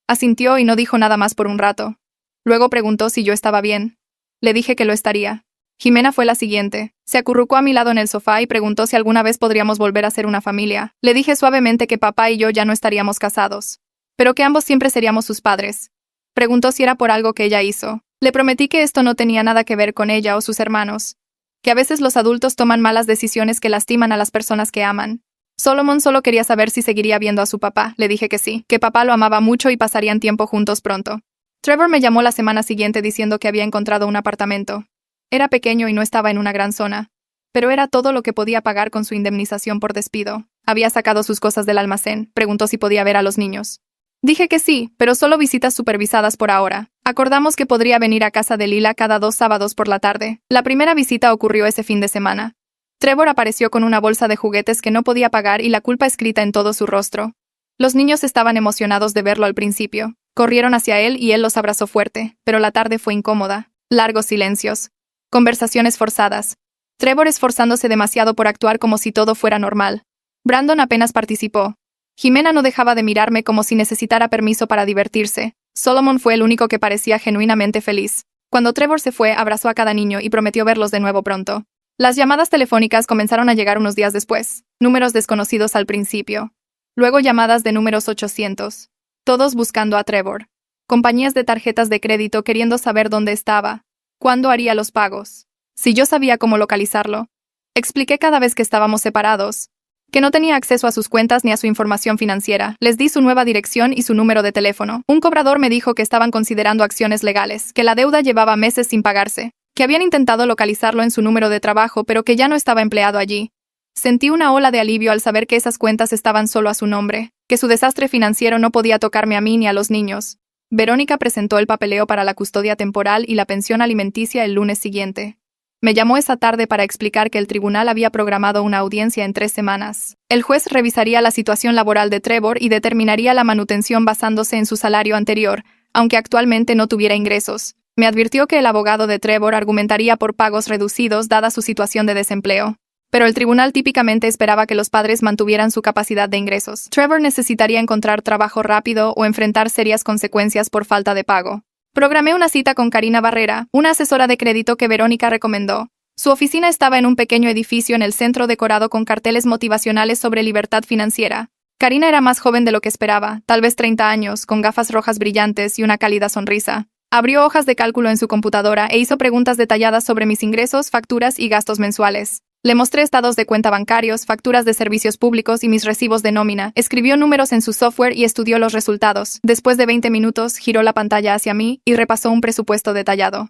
Asintió y no dijo nada más por un rato. Luego preguntó si yo estaba bien. Le dije que lo estaría. Jimena fue la siguiente. Se acurrucó a mi lado en el sofá y preguntó si alguna vez podríamos volver a ser una familia. Le dije suavemente que papá y yo ya no estaríamos casados, pero que ambos siempre seríamos sus padres. Preguntó si era por algo que ella hizo. Le prometí que esto no tenía nada que ver con ella o sus hermanos. Que a veces los adultos toman malas decisiones que lastiman a las personas que aman. Solomon solo quería saber si seguiría viendo a su papá. Le dije que sí, que papá lo amaba mucho y pasarían tiempo juntos pronto. Trevor me llamó la semana siguiente diciendo que había encontrado un apartamento. Era pequeño y no estaba en una gran zona, pero era todo lo que podía pagar con su indemnización por despido. Había sacado sus cosas del almacén, preguntó si podía ver a los niños. Dije que sí, pero solo visitas supervisadas por ahora. Acordamos que podría venir a casa de Lila cada 2 sábados por la tarde. La primera visita ocurrió ese fin de semana. Trevor apareció con una bolsa de juguetes que no podía pagar y la culpa escrita en todo su rostro. Los niños estaban emocionados de verlo al principio. Corrieron hacia él y él los abrazó fuerte, pero la tarde fue incómoda. Largos silencios. Conversaciones forzadas. Trevor esforzándose demasiado por actuar como si todo fuera normal. Brandon apenas participó. Jimena no dejaba de mirarme como si necesitara permiso para divertirse. Solomon fue el único que parecía genuinamente feliz. Cuando Trevor se fue, abrazó a cada niño y prometió verlos de nuevo pronto. Las llamadas telefónicas comenzaron a llegar unos días después. Números desconocidos al principio. Luego llamadas de números 800. Todos buscando a Trevor. Compañías de tarjetas de crédito queriendo saber dónde estaba. ¿Cuándo haría los pagos? Si yo sabía cómo localizarlo. Expliqué cada vez que estábamos separados. que no tenía acceso a sus cuentas ni a su información financiera. Les di su nueva dirección y su número de teléfono. Un cobrador me dijo que estaban considerando acciones legales, que la deuda llevaba meses sin pagarse, que habían intentado localizarlo en su número de trabajo pero que ya no estaba empleado allí. Sentí una ola de alivio al saber que esas cuentas estaban solo a su nombre, que su desastre financiero no podía tocarme a mí ni a los niños. Verónica presentó el papeleo para la custodia temporal y la pensión alimenticia el lunes siguiente. Me llamó esa tarde para explicar que el tribunal había programado una audiencia en 3 semanas. El juez revisaría la situación laboral de Trevor y determinaría la manutención basándose en su salario anterior, aunque actualmente no tuviera ingresos. Me advirtió que el abogado de Trevor argumentaría por pagos reducidos dada su situación de desempleo. Pero el tribunal típicamente esperaba que los padres mantuvieran su capacidad de ingresos. Trevor necesitaría encontrar trabajo rápido o enfrentar serias consecuencias por falta de pago. Programé una cita con Karina Barrera, una asesora de crédito que Verónica recomendó. Su oficina estaba en un pequeño edificio en el centro decorado con carteles motivacionales sobre libertad financiera. Karina era más joven de lo que esperaba, tal vez 30 años, con gafas rojas brillantes y una cálida sonrisa. Abrió hojas de cálculo en su computadora e hizo preguntas detalladas sobre mis ingresos, facturas y gastos mensuales. Le mostré estados de cuenta bancarios, facturas de servicios públicos y mis recibos de nómina. Escribió números en su software y estudió los resultados. Después de 20 minutos, giró la pantalla hacia mí y repasó un presupuesto detallado.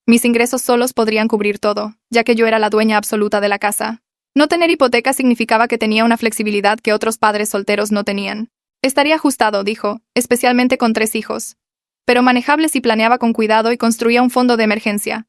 Mis ingresos solos podrían cubrir todo, ya que yo era la dueña absoluta de la casa. No tener hipoteca significaba que tenía una flexibilidad que otros padres solteros no tenían. Estaría ajustado, dijo, especialmente con 3 hijos. Pero manejable si planeaba con cuidado y construía un fondo de emergencia.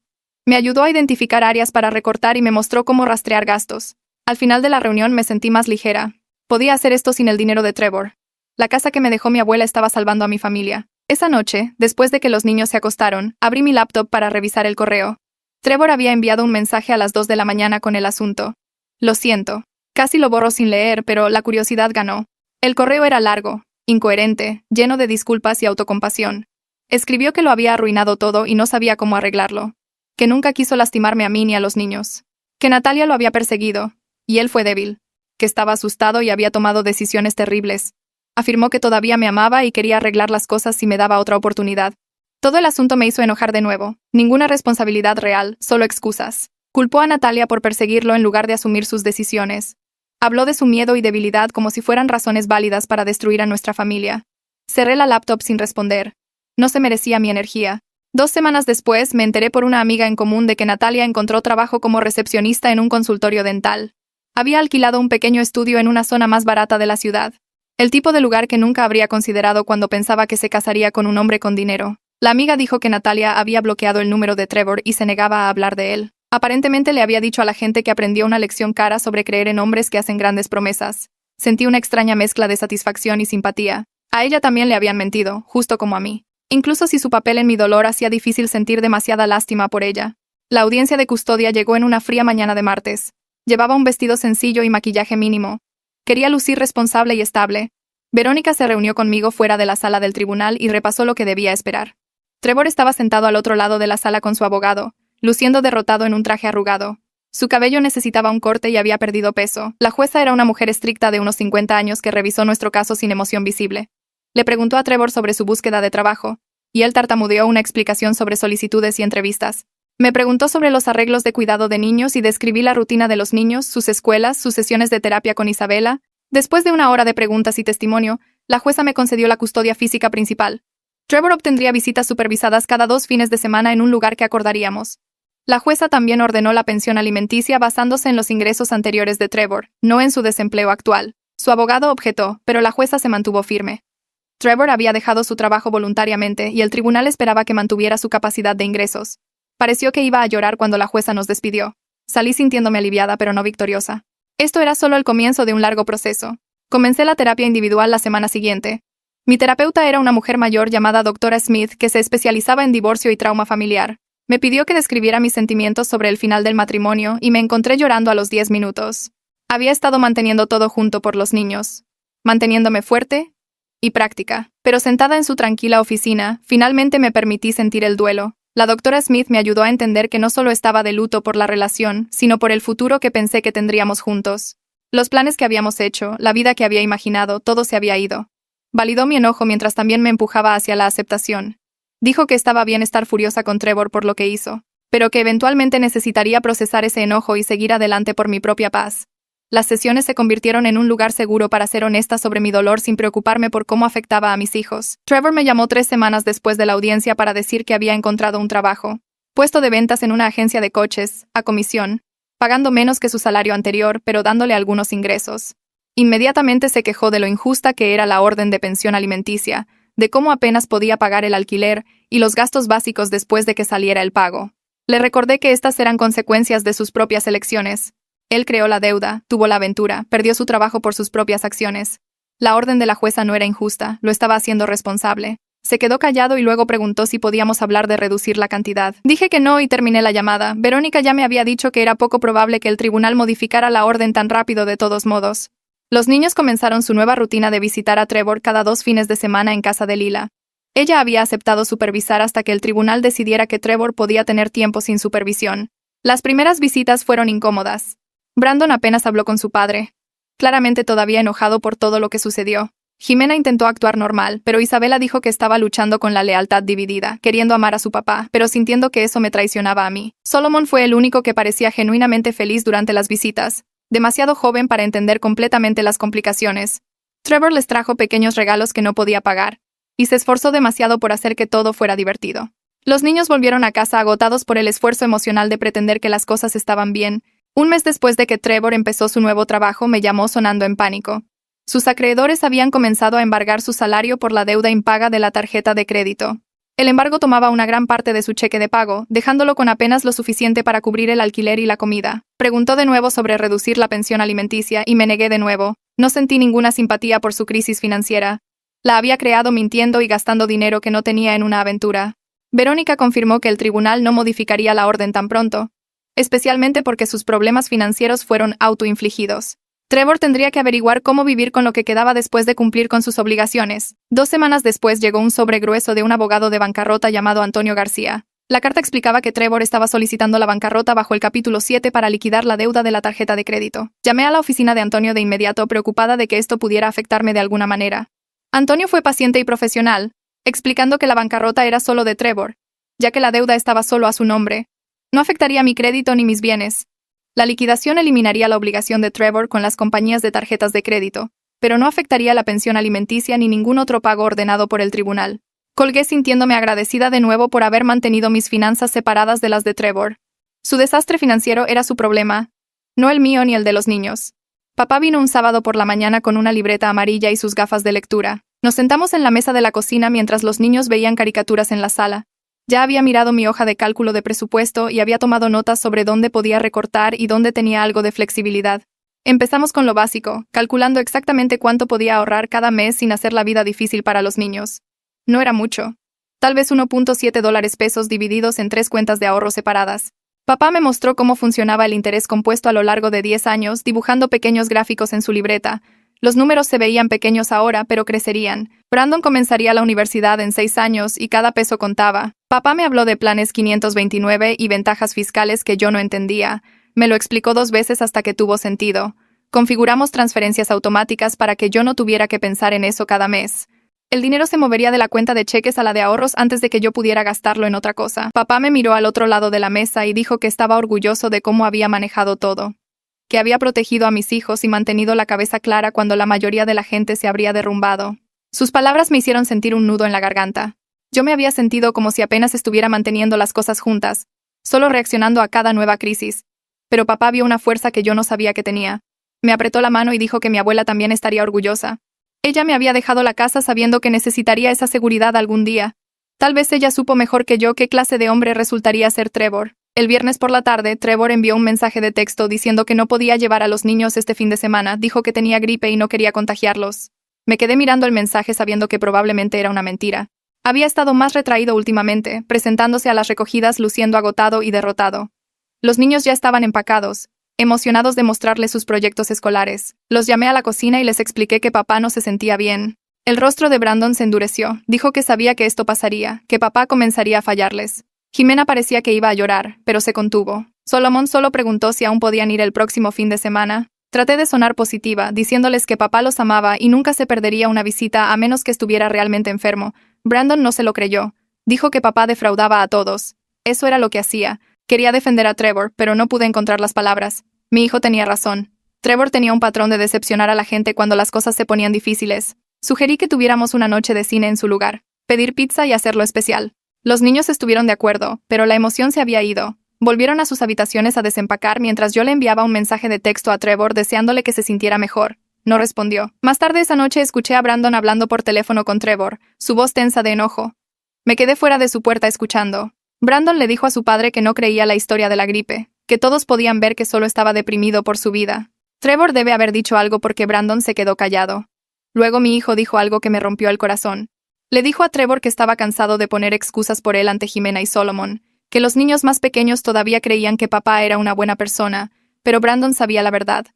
Me ayudó a identificar áreas para recortar y me mostró cómo rastrear gastos. Al final de la reunión me sentí más ligera. Podía hacer esto sin el dinero de Trevor. La casa que me dejó mi abuela estaba salvando a mi familia. Esa noche, después de que los niños se acostaron, abrí mi laptop para revisar el correo. Trevor había enviado un mensaje a las 2 de la mañana con el asunto. Lo siento. Casi lo borro sin leer, pero la curiosidad ganó. El correo era largo, incoherente, lleno de disculpas y autocompasión. Escribió que lo había arruinado todo y no sabía cómo arreglarlo. Que nunca quiso lastimarme a mí ni a los niños. Que Natalia lo había perseguido, y él fue débil. Que estaba asustado y había tomado decisiones terribles. Afirmó que todavía me amaba y quería arreglar las cosas si me daba otra oportunidad. Todo el asunto me hizo enojar de nuevo. Ninguna responsabilidad real, solo excusas. Culpó a Natalia por perseguirlo en lugar de asumir sus decisiones. Habló de su miedo y debilidad como si fueran razones válidas para destruir a nuestra familia. Cerré la laptop sin responder. No se merecía mi energía. 2 semanas después, me enteré por una amiga en común de que Natalia encontró trabajo como recepcionista en un consultorio dental. Había alquilado un pequeño estudio en una zona más barata de la ciudad. El tipo de lugar que nunca habría considerado cuando pensaba que se casaría con un hombre con dinero. La amiga dijo que Natalia había bloqueado el número de Trevor y se negaba a hablar de él. Aparentemente le había dicho a la gente que aprendió una lección cara sobre creer en hombres que hacen grandes promesas. Sentí una extraña mezcla de satisfacción y simpatía. A ella también le habían mentido, justo como a mí. Incluso si su papel en mi dolor hacía difícil sentir demasiada lástima por ella. La audiencia de custodia llegó en una fría mañana de martes. Llevaba un vestido sencillo y maquillaje mínimo. Quería lucir responsable y estable. Verónica se reunió conmigo fuera de la sala del tribunal y repasó lo que debía esperar. Trevor estaba sentado al otro lado de la sala con su abogado, luciendo derrotado en un traje arrugado. Su cabello necesitaba un corte y había perdido peso. La jueza era una mujer estricta de unos 50 años que revisó nuestro caso sin emoción visible. Le preguntó a Trevor sobre su búsqueda de trabajo, y él tartamudeó una explicación sobre solicitudes y entrevistas. Me preguntó sobre los arreglos de cuidado de niños y describí la rutina de los niños, sus escuelas, sus sesiones de terapia con Isabela. Después de 1 hora de preguntas y testimonio, la jueza me concedió la custodia física principal. Trevor obtendría visitas supervisadas cada 2 fines de semana en un lugar que acordaríamos. La jueza también ordenó la pensión alimenticia basándose en los ingresos anteriores de Trevor, no en su desempleo actual. Su abogado objetó, pero la jueza se mantuvo firme. Trevor había dejado su trabajo voluntariamente y el tribunal esperaba que mantuviera su capacidad de ingresos. Pareció que iba a llorar cuando la jueza nos despidió. Salí sintiéndome aliviada pero no victoriosa. Esto era solo el comienzo de un largo proceso. Comencé la terapia individual la semana siguiente. Mi terapeuta era una mujer mayor llamada Dra. Smith que se especializaba en divorcio y trauma familiar. Me pidió que describiera mis sentimientos sobre el final del matrimonio y me encontré llorando a los 10 minutos. Había estado manteniendo todo junto por los niños. Manteniéndome fuerte y práctica. Pero sentada en su tranquila oficina, finalmente me permití sentir el duelo. La Dra. Smith me ayudó a entender que no solo estaba de luto por la relación, sino por el futuro que pensé que tendríamos juntos. Los planes que habíamos hecho, la vida que había imaginado, todo se había ido. Validó mi enojo mientras también me empujaba hacia la aceptación. Dijo que estaba bien estar furiosa con Trevor por lo que hizo, pero que eventualmente necesitaría procesar ese enojo y seguir adelante por mi propia paz. Las sesiones se convirtieron en un lugar seguro para ser honesta sobre mi dolor sin preocuparme por cómo afectaba a mis hijos. Trevor me llamó 3 semanas después de la audiencia para decir que había encontrado un trabajo, puesto de ventas en una agencia de coches, a comisión, pagando menos que su salario anterior, pero dándole algunos ingresos. Inmediatamente se quejó de lo injusta que era la orden de pensión alimenticia, de cómo apenas podía pagar el alquiler y los gastos básicos después de que saliera el pago. Le recordé que estas eran consecuencias de sus propias elecciones. Él creó la deuda, tuvo la aventura, perdió su trabajo por sus propias acciones. La orden de la jueza no era injusta, lo estaba haciendo responsable. Se quedó callado y luego preguntó si podíamos hablar de reducir la cantidad. Dije que no y terminé la llamada. Verónica ya me había dicho que era poco probable que el tribunal modificara la orden tan rápido de todos modos. Los niños comenzaron su nueva rutina de visitar a Trevor cada 2 fines de semana en casa de Lila. Ella había aceptado supervisar hasta que el tribunal decidiera que Trevor podía tener tiempo sin supervisión. Las primeras visitas fueron incómodas. Brandon apenas habló con su padre, claramente todavía enojado por todo lo que sucedió. Jimena intentó actuar normal, pero Isabela dijo que estaba luchando con la lealtad dividida, queriendo amar a su papá, pero sintiendo que eso me traicionaba a mí. Solomon fue el único que parecía genuinamente feliz durante las visitas, demasiado joven para entender completamente las complicaciones. Trevor les trajo pequeños regalos que no podía pagar, y se esforzó demasiado por hacer que todo fuera divertido. Los niños volvieron a casa agotados por el esfuerzo emocional de pretender que las cosas estaban bien. Un mes después de que Trevor empezó su nuevo trabajo, me llamó sonando en pánico. Sus acreedores habían comenzado a embargar su salario por la deuda impaga de la tarjeta de crédito. El embargo tomaba una gran parte de su cheque de pago, dejándolo con apenas lo suficiente para cubrir el alquiler y la comida. Preguntó de nuevo sobre reducir la pensión alimenticia y me negué de nuevo. No sentí ninguna simpatía por su crisis financiera. La había creado mintiendo y gastando dinero que no tenía en una aventura. Verónica confirmó que el tribunal no modificaría la orden tan pronto, especialmente porque sus problemas financieros fueron autoinfligidos. Trevor tendría que averiguar cómo vivir con lo que quedaba después de cumplir con sus obligaciones. 2 semanas después llegó un sobre grueso de un abogado de bancarrota llamado Antonio García. La carta explicaba que Trevor estaba solicitando la bancarrota bajo el capítulo 7 para liquidar la deuda de la tarjeta de crédito. Llamé a la oficina de Antonio de inmediato, preocupada de que esto pudiera afectarme de alguna manera. Antonio fue paciente y profesional, explicando que la bancarrota era solo de Trevor, ya que la deuda estaba solo a su nombre. No afectaría mi crédito ni mis bienes. La liquidación eliminaría la obligación de Trevor con las compañías de tarjetas de crédito, pero no afectaría la pensión alimenticia ni ningún otro pago ordenado por el tribunal. Colgué sintiéndome agradecida de nuevo por haber mantenido mis finanzas separadas de las de Trevor. Su desastre financiero era su problema, no el mío ni el de los niños. Papá vino un sábado por la mañana con una libreta amarilla y sus gafas de lectura. Nos sentamos en la mesa de la cocina mientras los niños veían caricaturas en la sala. Ya había mirado mi hoja de cálculo de presupuesto y había tomado notas sobre dónde podía recortar y dónde tenía algo de flexibilidad. Empezamos con lo básico, calculando exactamente cuánto podía ahorrar cada mes sin hacer la vida difícil para los niños. No era mucho. Tal vez $1.7 divididos en 3 cuentas de ahorro separadas. Papá me mostró cómo funcionaba el interés compuesto a lo largo de 10 años, dibujando pequeños gráficos en su libreta. Los números se veían pequeños ahora, pero crecerían. Brandon comenzaría la universidad en 6 años y cada peso contaba. Papá me habló de planes 529 y ventajas fiscales que yo no entendía. Me lo explicó 2 veces hasta que tuvo sentido. Configuramos transferencias automáticas para que yo no tuviera que pensar en eso cada mes. El dinero se movería de la cuenta de cheques a la de ahorros antes de que yo pudiera gastarlo en otra cosa. Papá me miró al otro lado de la mesa y dijo que estaba orgulloso de cómo había manejado todo, que había protegido a mis hijos y mantenido la cabeza clara cuando la mayoría de la gente se habría derrumbado. Sus palabras me hicieron sentir un nudo en la garganta. Yo me había sentido como si apenas estuviera manteniendo las cosas juntas, solo reaccionando a cada nueva crisis. Pero papá vio una fuerza que yo no sabía que tenía. Me apretó la mano y dijo que mi abuela también estaría orgullosa. Ella me había dejado la casa sabiendo que necesitaría esa seguridad algún día. Tal vez ella supo mejor que yo qué clase de hombre resultaría ser Trevor. El viernes por la tarde, Trevor envió un mensaje de texto diciendo que no podía llevar a los niños este fin de semana, dijo que tenía gripe y no quería contagiarlos. Me quedé mirando el mensaje sabiendo que probablemente era una mentira. Había estado más retraído últimamente, presentándose a las recogidas luciendo agotado y derrotado. Los niños ya estaban empacados, emocionados de mostrarles sus proyectos escolares. Los llamé a la cocina y les expliqué que papá no se sentía bien. El rostro de Brandon se endureció, dijo que sabía que esto pasaría, que papá comenzaría a fallarles. Jimena parecía que iba a llorar, pero se contuvo. Solomon solo preguntó si aún podían ir el próximo fin de semana. Traté de sonar positiva, diciéndoles que papá los amaba y nunca se perdería una visita a menos que estuviera realmente enfermo. Brandon no se lo creyó. Dijo que papá defraudaba a todos. Eso era lo que hacía. Quería defender a Trevor, pero no pude encontrar las palabras. Mi hijo tenía razón. Trevor tenía un patrón de decepcionar a la gente cuando las cosas se ponían difíciles. Sugerí que tuviéramos una noche de cine en su lugar, pedir pizza y hacerlo especial. Los niños estuvieron de acuerdo, pero la emoción se había ido. Volvieron a sus habitaciones a desempacar mientras yo le enviaba un mensaje de texto a Trevor deseándole que se sintiera mejor. No respondió. Más tarde esa noche escuché a Brandon hablando por teléfono con Trevor, su voz tensa de enojo. Me quedé fuera de su puerta escuchando. Brandon le dijo a su padre que no creía la historia de la gripe, que todos podían ver que solo estaba deprimido por su vida. Trevor debe haber dicho algo porque Brandon se quedó callado. Luego mi hijo dijo algo que me rompió el corazón. Le dijo a Trevor que estaba cansado de poner excusas por él ante Jimena y Solomon, que los niños más pequeños todavía creían que papá era una buena persona, pero Brandon sabía la verdad.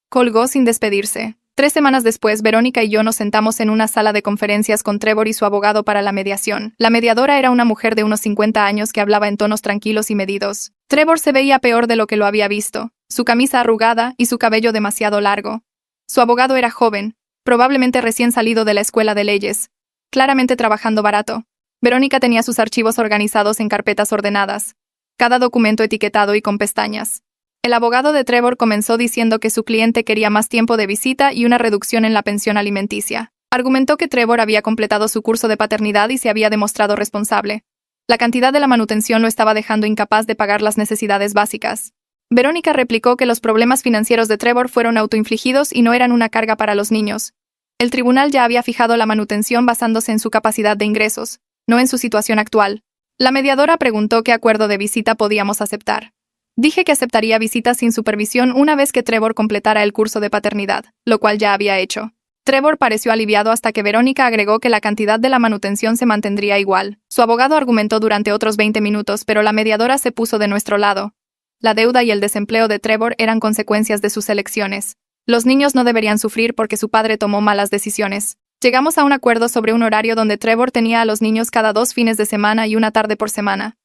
Colgó sin despedirse. 3 semanas después, Verónica y yo nos sentamos en una sala de conferencias con Trevor y su abogado para la mediación. La mediadora era una mujer de unos 50 años que hablaba en tonos tranquilos y medidos. Trevor se veía peor de lo que lo había visto, su camisa arrugada y su cabello demasiado largo. Su abogado era joven, probablemente recién salido de la escuela de leyes, claramente trabajando barato. Verónica tenía sus archivos organizados en carpetas ordenadas, cada documento etiquetado y con pestañas. El abogado de Trevor comenzó diciendo que su cliente quería más tiempo de visita y una reducción en la pensión alimenticia. Argumentó que Trevor había completado su curso de paternidad y se había demostrado responsable. La cantidad de la manutención lo estaba dejando incapaz de pagar las necesidades básicas. Verónica replicó que los problemas financieros de Trevor fueron autoinfligidos y no eran una carga para los niños. El tribunal ya había fijado la manutención basándose en su capacidad de ingresos, no en su situación actual. La mediadora preguntó qué acuerdo de visita podíamos aceptar. Dije que aceptaría visitas sin supervisión una vez que Trevor completara el curso de paternidad, lo cual ya había hecho. Trevor pareció aliviado hasta que Verónica agregó que la cantidad de la manutención se mantendría igual. Su abogado argumentó durante otros 20 minutos, pero la mediadora se puso de nuestro lado. La deuda y el desempleo de Trevor eran consecuencias de sus elecciones. Los niños no deberían sufrir porque su padre tomó malas decisiones. Llegamos a un acuerdo sobre un horario donde Trevor tenía a los niños cada 2 fines de semana y una tarde por semana.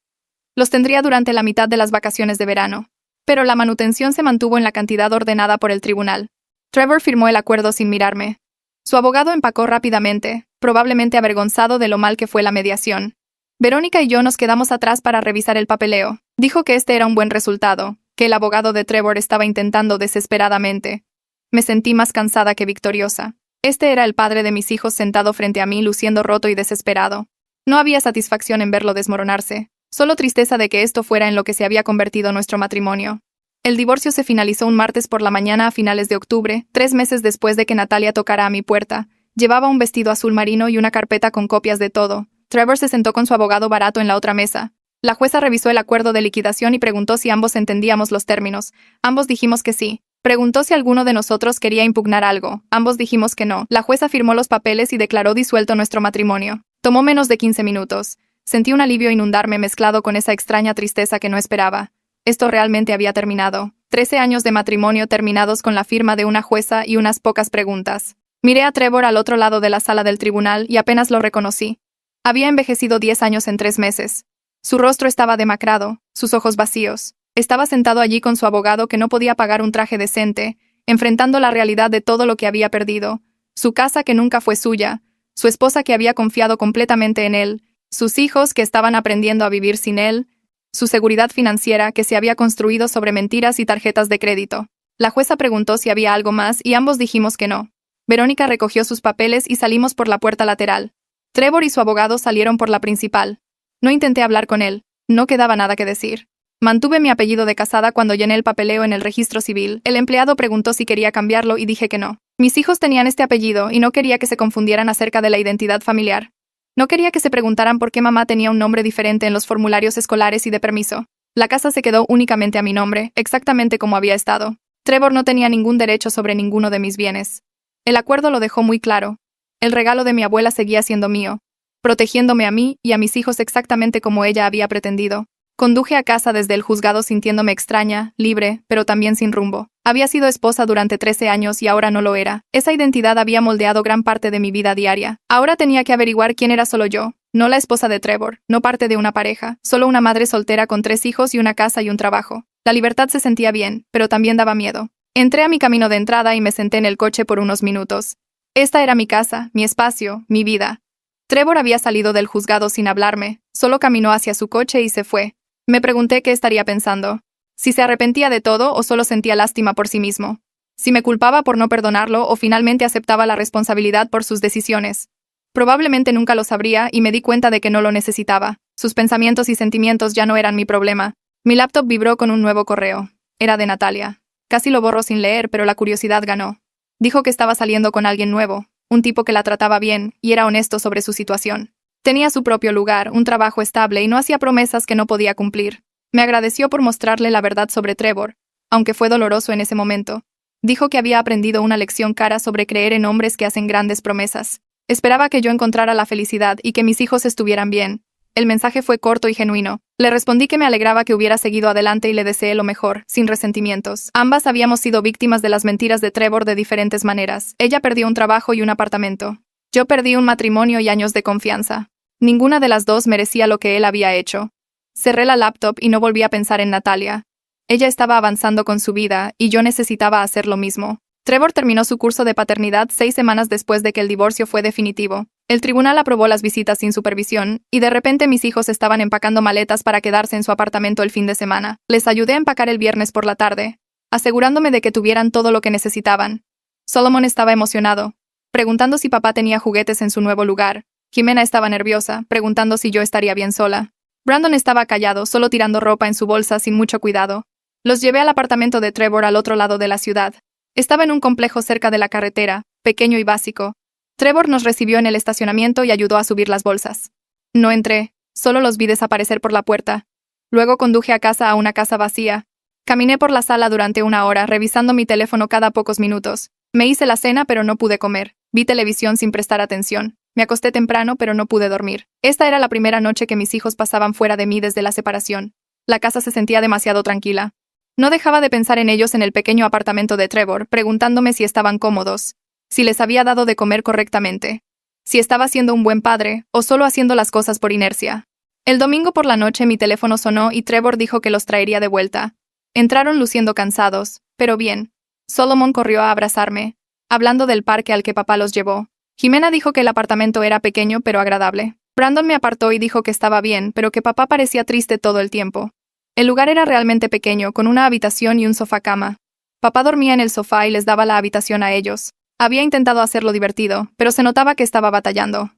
Los tendría durante la mitad de las vacaciones de verano. Pero la manutención se mantuvo en la cantidad ordenada por el tribunal. Trevor firmó el acuerdo sin mirarme. Su abogado empacó rápidamente, probablemente avergonzado de lo mal que fue la mediación. Verónica y yo nos quedamos atrás para revisar el papeleo. Dijo que este era un buen resultado, que el abogado de Trevor estaba intentando desesperadamente. Me sentí más cansada que victoriosa. Este era el padre de mis hijos sentado frente a mí luciendo roto y desesperado. No había satisfacción en verlo desmoronarse. Solo tristeza de que esto fuera en lo que se había convertido nuestro matrimonio. El divorcio se finalizó un martes por la mañana a finales de octubre, 3 meses después de que Natalia tocara a mi puerta. Llevaba un vestido azul marino y una carpeta con copias de todo. Trevor se sentó con su abogado barato en la otra mesa. La jueza revisó el acuerdo de liquidación y preguntó si ambos entendíamos los términos. Ambos dijimos que sí. Preguntó si alguno de nosotros quería impugnar algo. Ambos dijimos que no. La jueza firmó los papeles y declaró disuelto nuestro matrimonio. Tomó menos de 15 minutos. Sentí un alivio inundarme mezclado con esa extraña tristeza que no esperaba. Esto realmente había terminado. 13 años de matrimonio terminados con la firma de una jueza y unas pocas preguntas. Miré a Trevor al otro lado de la sala del tribunal y apenas lo reconocí. Había envejecido 10 años en 3 meses. Su rostro estaba demacrado, sus ojos vacíos. Estaba sentado allí con su abogado que no podía pagar un traje decente, enfrentando la realidad de todo lo que había perdido. Su casa que nunca fue suya, su esposa que había confiado completamente en él, sus hijos que estaban aprendiendo a vivir sin él, su seguridad financiera que se había construido sobre mentiras y tarjetas de crédito. La jueza preguntó si había algo más y ambos dijimos que no. Verónica recogió sus papeles y salimos por la puerta lateral. Trevor y su abogado salieron por la principal. No intenté hablar con él, no quedaba nada que decir. Mantuve mi apellido de casada cuando llené el papeleo en el registro civil. El empleado preguntó si quería cambiarlo y dije que no. Mis hijos tenían este apellido y no quería que se confundieran acerca de la identidad familiar. No quería que se preguntaran por qué mamá tenía un nombre diferente en los formularios escolares y de permiso. La casa se quedó únicamente a mi nombre, exactamente como había estado. Trevor no tenía ningún derecho sobre ninguno de mis bienes. El acuerdo lo dejó muy claro. El regalo de mi abuela seguía siendo mío, protegiéndome a mí y a mis hijos exactamente como ella había pretendido. Conduje a casa desde el juzgado sintiéndome extraña, libre, pero también sin rumbo. Había sido esposa durante 13 años y ahora no lo era. Esa identidad había moldeado gran parte de mi vida diaria. Ahora tenía que averiguar quién era solo yo, no la esposa de Trevor, no parte de una pareja, solo una madre soltera con 3 hijos y una casa y un trabajo. La libertad se sentía bien, pero también daba miedo. Entré a mi camino de entrada y me senté en el coche por unos minutos. Esta era mi casa, mi espacio, mi vida. Trevor había salido del juzgado sin hablarme, solo caminó hacia su coche y se fue. Me pregunté qué estaría pensando. Si se arrepentía de todo o solo sentía lástima por sí mismo. Si me culpaba por no perdonarlo o finalmente aceptaba la responsabilidad por sus decisiones. Probablemente nunca lo sabría y me di cuenta de que no lo necesitaba. Sus pensamientos y sentimientos ya no eran mi problema. Mi laptop vibró con un nuevo correo. Era de Natalia. Casi lo borró sin leer, pero la curiosidad ganó. Dijo que estaba saliendo con alguien nuevo, un tipo que la trataba bien y era honesto sobre su situación. Tenía su propio lugar, un trabajo estable y no hacía promesas que no podía cumplir. Me agradeció por mostrarle la verdad sobre Trevor, aunque fue doloroso en ese momento. Dijo que había aprendido una lección cara sobre creer en hombres que hacen grandes promesas. Esperaba que yo encontrara la felicidad y que mis hijos estuvieran bien. El mensaje fue corto y genuino. Le respondí que me alegraba que hubiera seguido adelante y le deseé lo mejor, sin resentimientos. Ambas habíamos sido víctimas de las mentiras de Trevor de diferentes maneras. Ella perdió un trabajo y un apartamento. Yo perdí un matrimonio y años de confianza. Ninguna de las dos merecía lo que él había hecho. Cerré la laptop y no volví a pensar en Natalia. Ella estaba avanzando con su vida y yo necesitaba hacer lo mismo. Trevor terminó su curso de paternidad 6 semanas después de que el divorcio fue definitivo. El tribunal aprobó las visitas sin supervisión, y de repente mis hijos estaban empacando maletas para quedarse en su apartamento el fin de semana. Les ayudé a empacar el viernes por la tarde, asegurándome de que tuvieran todo lo que necesitaban. Solomon estaba emocionado, preguntando si papá tenía juguetes en su nuevo lugar. Jimena estaba nerviosa, preguntando si yo estaría bien sola. Brandon estaba callado, solo tirando ropa en su bolsa sin mucho cuidado. Los llevé al apartamento de Trevor al otro lado de la ciudad. Estaba en un complejo cerca de la carretera, pequeño y básico. Trevor nos recibió en el estacionamiento y ayudó a subir las bolsas. No entré, solo los vi desaparecer por la puerta. Luego conduje a casa a una casa vacía. Caminé por la sala durante 1 hora, revisando mi teléfono cada pocos minutos. Me hice la cena, pero no pude comer. Vi televisión sin prestar atención. Me acosté temprano, pero no pude dormir. Esta era la primera noche que mis hijos pasaban fuera de mí desde la separación. La casa se sentía demasiado tranquila. No dejaba de pensar en ellos en el pequeño apartamento de Trevor, preguntándome si estaban cómodos, si les había dado de comer correctamente, si estaba siendo un buen padre o solo haciendo las cosas por inercia. El domingo por la noche mi teléfono sonó y Trevor dijo que los traería de vuelta. Entraron luciendo cansados, pero bien. Solomon corrió a abrazarme, hablando del parque al que papá los llevó. Jimena dijo que el apartamento era pequeño pero agradable. Brandon me apartó y dijo que estaba bien, pero que papá parecía triste todo el tiempo. El lugar era realmente pequeño, con una habitación y un sofá-cama. Papá dormía en el sofá y les daba la habitación a ellos. Había intentado hacerlo divertido, pero se notaba que estaba batallando.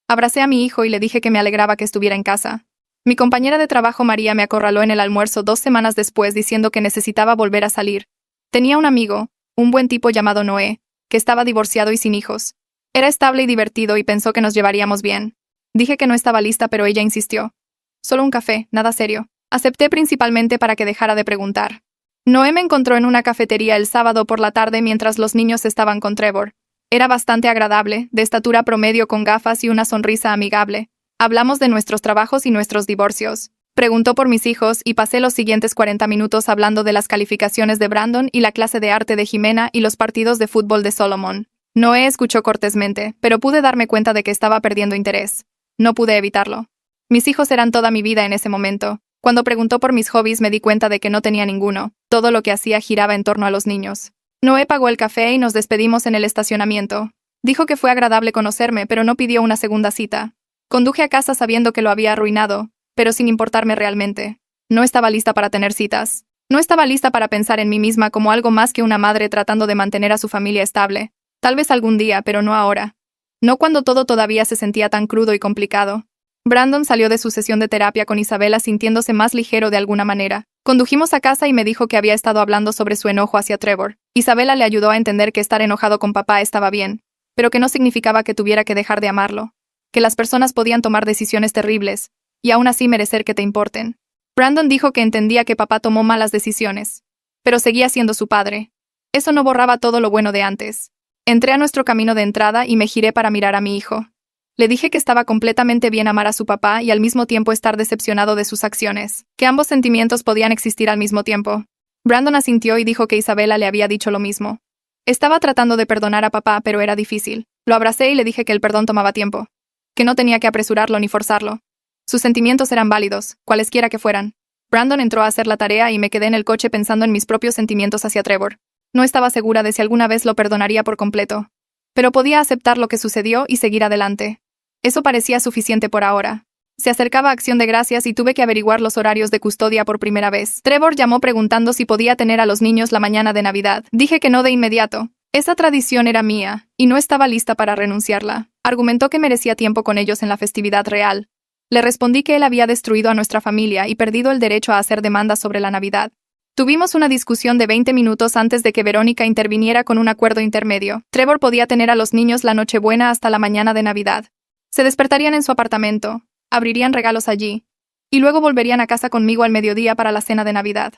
Abracé a mi hijo y le dije que me alegraba que estuviera en casa. Mi compañera de trabajo María me acorraló en el almuerzo 2 semanas después diciendo que necesitaba volver a salir. Tenía un amigo, un buen tipo llamado Noé, que estaba divorciado y sin hijos. Era estable y divertido y pensó que nos llevaríamos bien. Dije que no estaba lista, pero ella insistió. Solo un café, nada serio. Acepté principalmente para que dejara de preguntar. Noé me encontró en una cafetería el sábado por la tarde mientras los niños estaban con Trevor. Era bastante agradable, de estatura promedio con gafas y una sonrisa amigable. Hablamos de nuestros trabajos y nuestros divorcios. Preguntó por mis hijos y pasé los siguientes 40 minutos hablando de las calificaciones de Brandon y la clase de arte de Jimena y los partidos de fútbol de Solomon. Noé escuchó cortésmente, pero pude darme cuenta de que estaba perdiendo interés. No pude evitarlo. Mis hijos eran toda mi vida en ese momento. Cuando preguntó por mis hobbies me di cuenta de que no tenía ninguno. Todo lo que hacía giraba en torno a los niños. Noé pagó el café y nos despedimos en el estacionamiento. Dijo que fue agradable conocerme, pero no pidió una segunda cita. Conduje a casa sabiendo que lo había arruinado, pero sin importarme realmente. No estaba lista para tener citas. No estaba lista para pensar en mí misma como algo más que una madre tratando de mantener a su familia estable. Tal vez algún día, pero no ahora. No cuando todo todavía se sentía tan crudo y complicado. Brandon salió de su sesión de terapia con Isabela sintiéndose más ligero de alguna manera. Condujimos a casa y me dijo que había estado hablando sobre su enojo hacia Trevor. Isabela le ayudó a entender que estar enojado con papá estaba bien, pero que no significaba que tuviera que dejar de amarlo. Que las personas podían tomar decisiones terribles, y aún así merecer que te importen. Brandon dijo que entendía que papá tomó malas decisiones, pero seguía siendo su padre. Eso no borraba todo lo bueno de antes. Entré a nuestro camino de entrada y me giré para mirar a mi hijo. Le dije que estaba completamente bien amar a su papá y al mismo tiempo estar decepcionado de sus acciones, que ambos sentimientos podían existir al mismo tiempo. Brandon asintió y dijo que Isabela le había dicho lo mismo. Estaba tratando de perdonar a papá, pero era difícil. Lo abracé y le dije que el perdón tomaba tiempo, que no tenía que apresurarlo ni forzarlo. Sus sentimientos eran válidos, cualesquiera que fueran. Brandon entró a hacer la tarea y me quedé en el coche pensando en mis propios sentimientos hacia Trevor. No estaba segura de si alguna vez lo perdonaría por completo, pero podía aceptar lo que sucedió y seguir adelante. Eso parecía suficiente por ahora. Se acercaba Acción de Gracias y tuve que averiguar los horarios de custodia por primera vez. Trevor llamó preguntando si podía tener a los niños la mañana de Navidad. Dije que no de inmediato. Esa tradición era mía, y no estaba lista para renunciarla. Argumentó que merecía tiempo con ellos en la festividad real. Le respondí que él había destruido a nuestra familia y perdido el derecho a hacer demandas sobre la Navidad. Tuvimos una discusión de 20 minutos antes de que Verónica interviniera con un acuerdo intermedio. Trevor podía tener a los niños la Nochebuena hasta la mañana de Navidad. Se despertarían en su apartamento, abrirían regalos allí, y luego volverían a casa conmigo al mediodía para la cena de Navidad.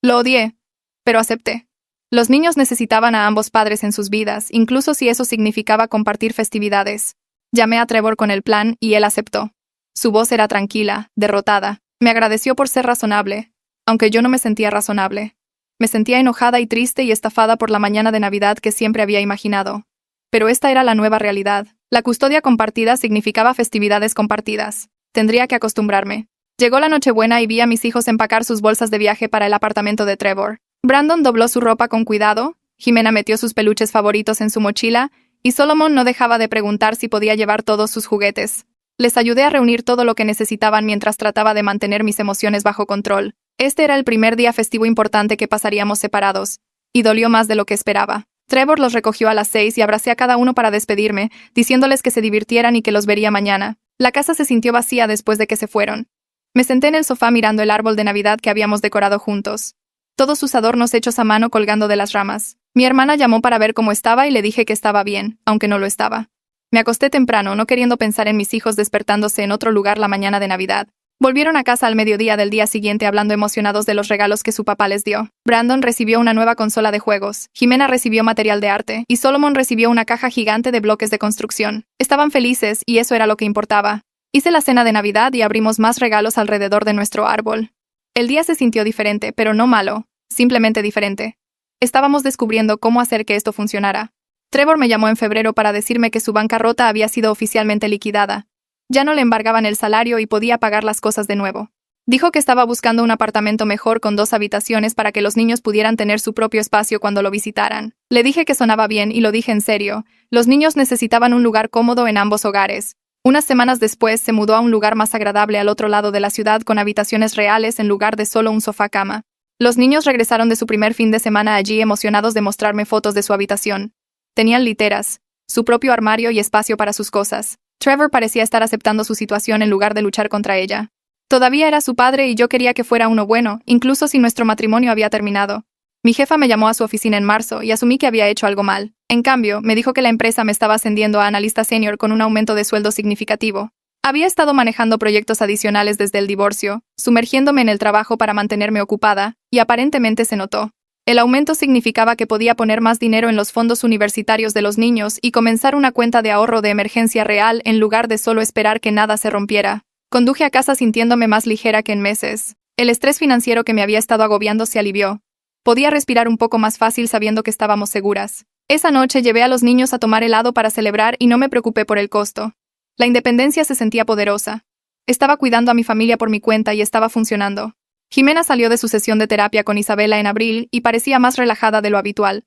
Lo odié, pero acepté. Los niños necesitaban a ambos padres en sus vidas, incluso si eso significaba compartir festividades. Llamé a Trevor con el plan y él aceptó. Su voz era tranquila, derrotada. Me agradeció por ser razonable, aunque yo no me sentía razonable. Me sentía enojada y triste y estafada por la mañana de Navidad que siempre había imaginado. Pero esta era la nueva realidad. La custodia compartida significaba festividades compartidas. Tendría que acostumbrarme. Llegó la Nochebuena y vi a mis hijos empacar sus bolsas de viaje para el apartamento de Trevor. Brandon dobló su ropa con cuidado, Jimena metió sus peluches favoritos en su mochila, y Solomon no dejaba de preguntar si podía llevar todos sus juguetes. Les ayudé a reunir todo lo que necesitaban mientras trataba de mantener mis emociones bajo control. Este era el primer día festivo importante que pasaríamos separados, y dolió más de lo que esperaba. Trevor los recogió a las 6 y abracé a cada uno para despedirme, diciéndoles que se divirtieran y que los vería mañana. La casa se sintió vacía después de que se fueron. Me senté en el sofá mirando el árbol de Navidad que habíamos decorado juntos. Todos sus adornos hechos a mano colgando de las ramas. Mi hermana llamó para ver cómo estaba y le dije que estaba bien, aunque no lo estaba. Me acosté temprano, no queriendo pensar en mis hijos despertándose en otro lugar la mañana de Navidad. Volvieron a casa al mediodía del día siguiente hablando emocionados de los regalos que su papá les dio. Brandon recibió una nueva consola de juegos, Jimena recibió material de arte, y Solomon recibió una caja gigante de bloques de construcción. Estaban felices, y eso era lo que importaba. Hice la cena de Navidad y abrimos más regalos alrededor de nuestro árbol. El día se sintió diferente, pero no malo, simplemente diferente. Estábamos descubriendo cómo hacer que esto funcionara. Trevor me llamó en febrero para decirme que su bancarrota había sido oficialmente liquidada. Ya no le embargaban el salario y podía pagar las cosas de nuevo. Dijo que estaba buscando un apartamento mejor con 2 habitaciones para que los niños pudieran tener su propio espacio cuando lo visitaran. Le dije que sonaba bien y lo dije en serio. Los niños necesitaban un lugar cómodo en ambos hogares. Unas semanas después se mudó a un lugar más agradable al otro lado de la ciudad con habitaciones reales en lugar de solo un sofá-cama. Los niños regresaron de su primer fin de semana allí emocionados de mostrarme fotos de su habitación. Tenían literas, su propio armario y espacio para sus cosas. Trevor parecía estar aceptando su situación en lugar de luchar contra ella. Todavía era su padre y yo quería que fuera uno bueno, incluso si nuestro matrimonio había terminado. Mi jefa me llamó a su oficina en marzo y asumí que había hecho algo mal. En cambio, me dijo que la empresa me estaba ascendiendo a analista senior con un aumento de sueldo significativo. Había estado manejando proyectos adicionales desde el divorcio, sumergiéndome en el trabajo para mantenerme ocupada, y aparentemente se notó. El aumento significaba que podía poner más dinero en los fondos universitarios de los niños y comenzar una cuenta de ahorro de emergencia real en lugar de solo esperar que nada se rompiera. Conduje a casa sintiéndome más ligera que en meses. El estrés financiero que me había estado agobiando se alivió. Podía respirar un poco más fácil sabiendo que estábamos seguras. Esa noche llevé a los niños a tomar helado para celebrar y no me preocupé por el costo. La independencia se sentía poderosa. Estaba cuidando a mi familia por mi cuenta y estaba funcionando. Jimena salió de su sesión de terapia con Isabela en abril y parecía más relajada de lo habitual.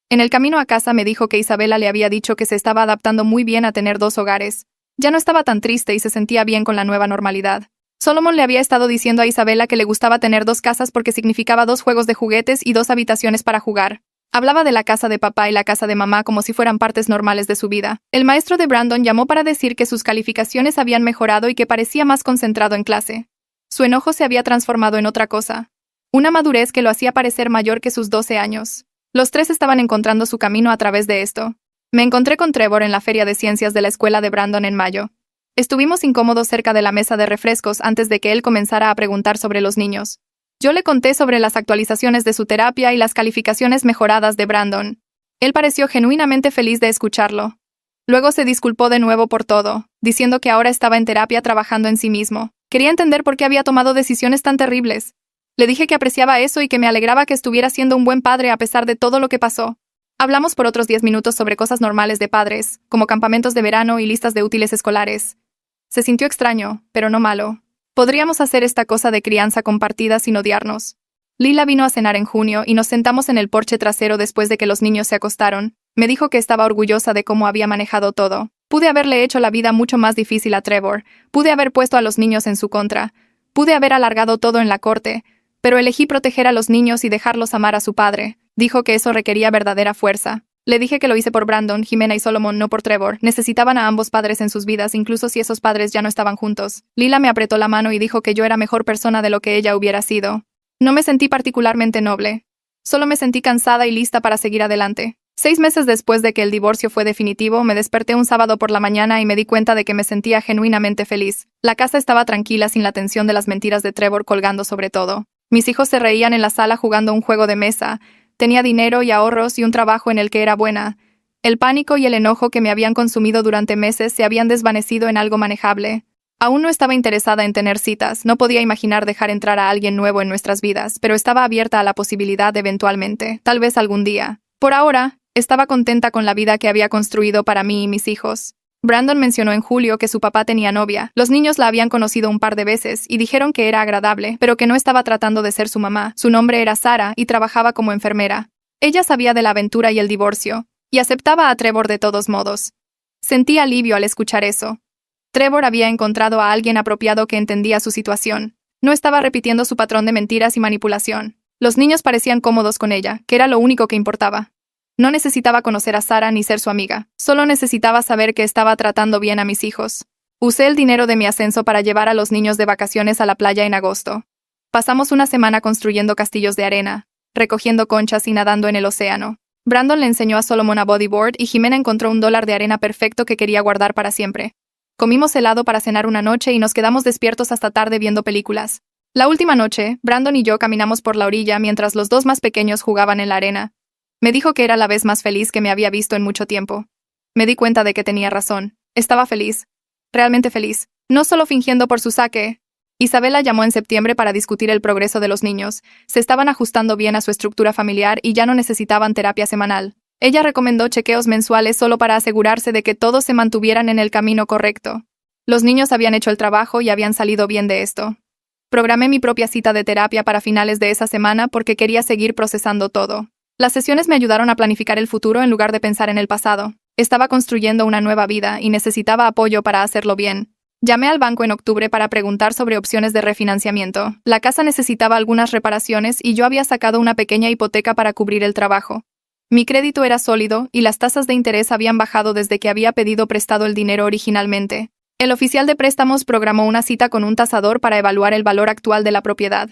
En el camino a casa me dijo que Isabela le había dicho que se estaba adaptando muy bien a tener 2 hogares. Ya no estaba tan triste y se sentía bien con la nueva normalidad. Solomon le había estado diciendo a Isabela que le gustaba tener 2 casas porque significaba 2 juegos de juguetes y 2 habitaciones para jugar. Hablaba de la casa de papá y la casa de mamá como si fueran partes normales de su vida. El maestro de Brandon llamó para decir que sus calificaciones habían mejorado y que parecía más concentrado en clase. Su enojo se había transformado en otra cosa. Una madurez que lo hacía parecer mayor que sus 12 años. Los 3 estaban encontrando su camino a través de esto. Me encontré con Trevor en la feria de ciencias de la escuela de Brandon en mayo. Estuvimos incómodos cerca de la mesa de refrescos antes de que él comenzara a preguntar sobre los niños. Yo le conté sobre las actualizaciones de su terapia y las calificaciones mejoradas de Brandon. Él pareció genuinamente feliz de escucharlo. Luego se disculpó de nuevo por todo, diciendo que ahora estaba en terapia trabajando en sí mismo. Quería entender por qué había tomado decisiones tan terribles. Le dije que apreciaba eso y que me alegraba que estuviera siendo un buen padre a pesar de todo lo que pasó. Hablamos por otros 10 minutos sobre cosas normales de padres, como campamentos de verano y listas de útiles escolares. Se sintió extraño, pero no malo. Podríamos hacer esta cosa de crianza compartida sin odiarnos. Lila vino a cenar en junio y nos sentamos en el porche trasero después de que los niños se acostaron. Me dijo que estaba orgullosa de cómo había manejado todo. Pude haberle hecho la vida mucho más difícil a Trevor, pude haber puesto a los niños en su contra, pude haber alargado todo en la corte, pero elegí proteger a los niños y dejarlos amar a su padre. Dijo que eso requería verdadera fuerza. Le dije que lo hice por Brandon, Jimena y Solomon, no por Trevor. Necesitaban a ambos padres en sus vidas, incluso si esos padres ya no estaban juntos. Lila me apretó la mano y dijo que yo era mejor persona de lo que ella hubiera sido. No me sentí particularmente noble. Solo me sentí cansada y lista para seguir adelante. 6 meses después de que el divorcio fue definitivo, me desperté un sábado por la mañana y me di cuenta de que me sentía genuinamente feliz. La casa estaba tranquila sin la tensión de las mentiras de Trevor colgando sobre todo. Mis hijos se reían en la sala jugando un juego de mesa. Tenía dinero y ahorros y un trabajo en el que era buena. El pánico y el enojo que me habían consumido durante meses se habían desvanecido en algo manejable. Aún no estaba interesada en tener citas, no podía imaginar dejar entrar a alguien nuevo en nuestras vidas, pero estaba abierta a la posibilidad eventualmente, tal vez algún día. Por ahora, estaba contenta con la vida que había construido para mí y mis hijos. Brandon mencionó en julio que su papá tenía novia. Los niños la habían conocido un par de veces y dijeron que era agradable, pero que no estaba tratando de ser su mamá. Su nombre era Sara y trabajaba como enfermera. Ella sabía de la aventura y el divorcio, y aceptaba a Trevor de todos modos. Sentí alivio al escuchar eso. Trevor había encontrado a alguien apropiado que entendía su situación. No estaba repitiendo su patrón de mentiras y manipulación. Los niños parecían cómodos con ella, que era lo único que importaba. No necesitaba conocer a Sara ni ser su amiga. Solo necesitaba saber que estaba tratando bien a mis hijos. Usé el dinero de mi ascenso para llevar a los niños de vacaciones a la playa en agosto. Pasamos una semana construyendo castillos de arena, recogiendo conchas y nadando en el océano. Brandon le enseñó a Solomon a bodyboard y Jimena encontró $1 de arena perfecto que quería guardar para siempre. Comimos helado para cenar una noche y nos quedamos despiertos hasta tarde viendo películas. La última noche, Brandon y yo caminamos por la orilla mientras los dos más pequeños jugaban en la arena. Me dijo que era la vez más feliz que me había visto en mucho tiempo. Me di cuenta de que tenía razón. Estaba feliz. Realmente feliz. No solo fingiendo por su saque. Isabela llamó en septiembre para discutir el progreso de los niños. Se estaban ajustando bien a su estructura familiar y ya no necesitaban terapia semanal. Ella recomendó chequeos mensuales solo para asegurarse de que todos se mantuvieran en el camino correcto. Los niños habían hecho el trabajo y habían salido bien de esto. Programé mi propia cita de terapia para finales de esa semana porque quería seguir procesando todo. Las sesiones me ayudaron a planificar el futuro en lugar de pensar en el pasado. Estaba construyendo una nueva vida y necesitaba apoyo para hacerlo bien. Llamé al banco en octubre para preguntar sobre opciones de refinanciamiento. La casa necesitaba algunas reparaciones y yo había sacado una pequeña hipoteca para cubrir el trabajo. Mi crédito era sólido y las tasas de interés habían bajado desde que había pedido prestado el dinero originalmente. El oficial de préstamos programó una cita con un tasador para evaluar el valor actual de la propiedad.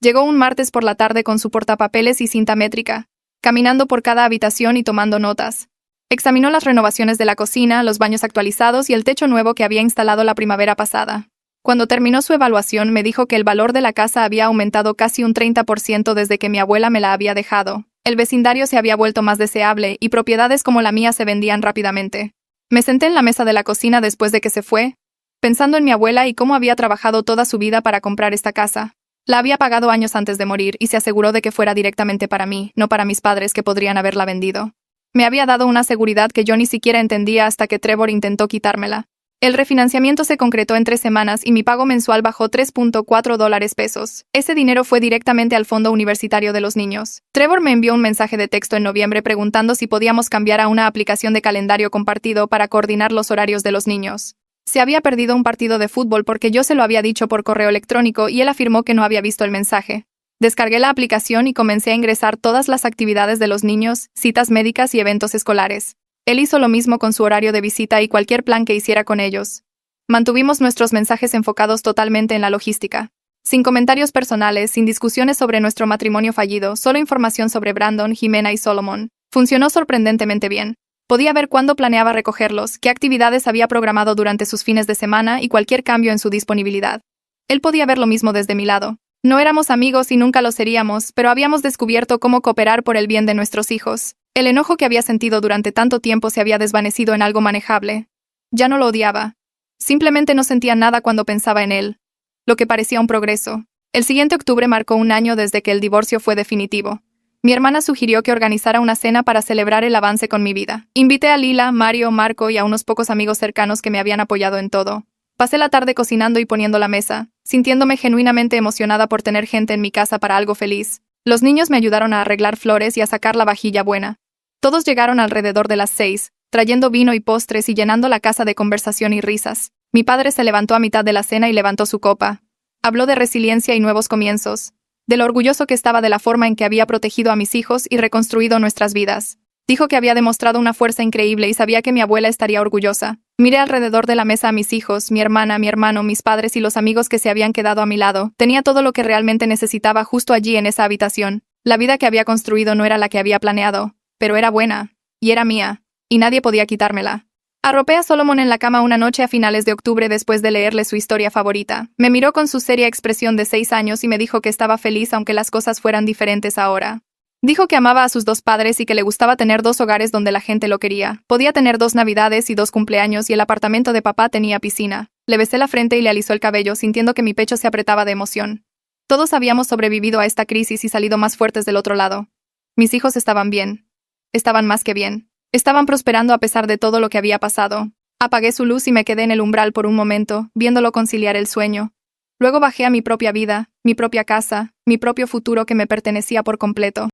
Llegó un martes por la tarde con su portapapeles y cinta métrica, caminando por cada habitación y tomando notas. Examinó las renovaciones de la cocina, los baños actualizados y el techo nuevo que había instalado la primavera pasada. Cuando terminó su evaluación, me dijo que el valor de la casa había aumentado casi un 30% desde que mi abuela me la había dejado. El vecindario se había vuelto más deseable y propiedades como la mía se vendían rápidamente. Me senté en la mesa de la cocina después de que se fue, pensando en mi abuela y cómo había trabajado toda su vida para comprar esta casa. La había pagado años antes de morir y se aseguró de que fuera directamente para mí, no para mis padres que podrían haberla vendido. Me había dado una seguridad que yo ni siquiera entendía hasta que Trevor intentó quitármela. El refinanciamiento se concretó en 3 semanas y mi pago mensual bajó $3.4. Ese dinero fue directamente al Fondo Universitario de los Niños. Trevor me envió un mensaje de texto en noviembre preguntando si podíamos cambiar a una aplicación de calendario compartido para coordinar los horarios de los niños. Se había perdido un partido de fútbol porque yo se lo había dicho por correo electrónico y él afirmó que no había visto el mensaje. Descargué la aplicación y comencé a ingresar todas las actividades de los niños, citas médicas y eventos escolares. Él hizo lo mismo con su horario de visita y cualquier plan que hiciera con ellos. Mantuvimos nuestros mensajes enfocados totalmente en la logística. Sin comentarios personales, sin discusiones sobre nuestro matrimonio fallido, solo información sobre Brandon, Jimena y Solomon. Funcionó sorprendentemente bien. Podía ver cuándo planeaba recogerlos, qué actividades había programado durante sus fines de semana y cualquier cambio en su disponibilidad. Él podía ver lo mismo desde mi lado. No éramos amigos y nunca lo seríamos, pero habíamos descubierto cómo cooperar por el bien de nuestros hijos. El enojo que había sentido durante tanto tiempo se había desvanecido en algo manejable. Ya no lo odiaba. Simplemente no sentía nada cuando pensaba en él. Lo que parecía un progreso. El siguiente octubre marcó un año desde que el divorcio fue definitivo. Mi hermana sugirió que organizara una cena para celebrar el avance con mi vida. Invité a Lila, Mario, Marco y a unos pocos amigos cercanos que me habían apoyado en todo. Pasé la tarde cocinando y poniendo la mesa, sintiéndome genuinamente emocionada por tener gente en mi casa para algo feliz. Los niños me ayudaron a arreglar flores y a sacar la vajilla buena. Todos llegaron alrededor de las 6, trayendo vino y postres y llenando la casa de conversación y risas. Mi padre se levantó a mitad de la cena y levantó su copa. Habló de resiliencia y nuevos comienzos, de lo orgulloso que estaba de la forma en que había protegido a mis hijos y reconstruido nuestras vidas. Dijo que había demostrado una fuerza increíble y sabía que mi abuela estaría orgullosa. Miré alrededor de la mesa a mis hijos, mi hermana, mi hermano, mis padres y los amigos que se habían quedado a mi lado. Tenía todo lo que realmente necesitaba justo allí en esa habitación. La vida que había construido no era la que había planeado, pero era buena, y era mía, y nadie podía quitármela. Arropé a Solomon en la cama una noche a finales de octubre después de leerle su historia favorita. Me miró con su seria expresión de 6 años y me dijo que estaba feliz aunque las cosas fueran diferentes ahora. Dijo que amaba a sus 2 padres y que le gustaba tener 2 hogares donde la gente lo quería. Podía tener 2 navidades y 2 cumpleaños y el apartamento de papá tenía piscina. Le besé la frente y le alisó el cabello, sintiendo que mi pecho se apretaba de emoción. Todos habíamos sobrevivido a esta crisis y salido más fuertes del otro lado. Mis hijos estaban bien. Estaban más que bien. Estaban prosperando a pesar de todo lo que había pasado. Apagué su luz y me quedé en el umbral por un momento, viéndolo conciliar el sueño. Luego bajé a mi propia vida, mi propia casa, mi propio futuro que me pertenecía por completo.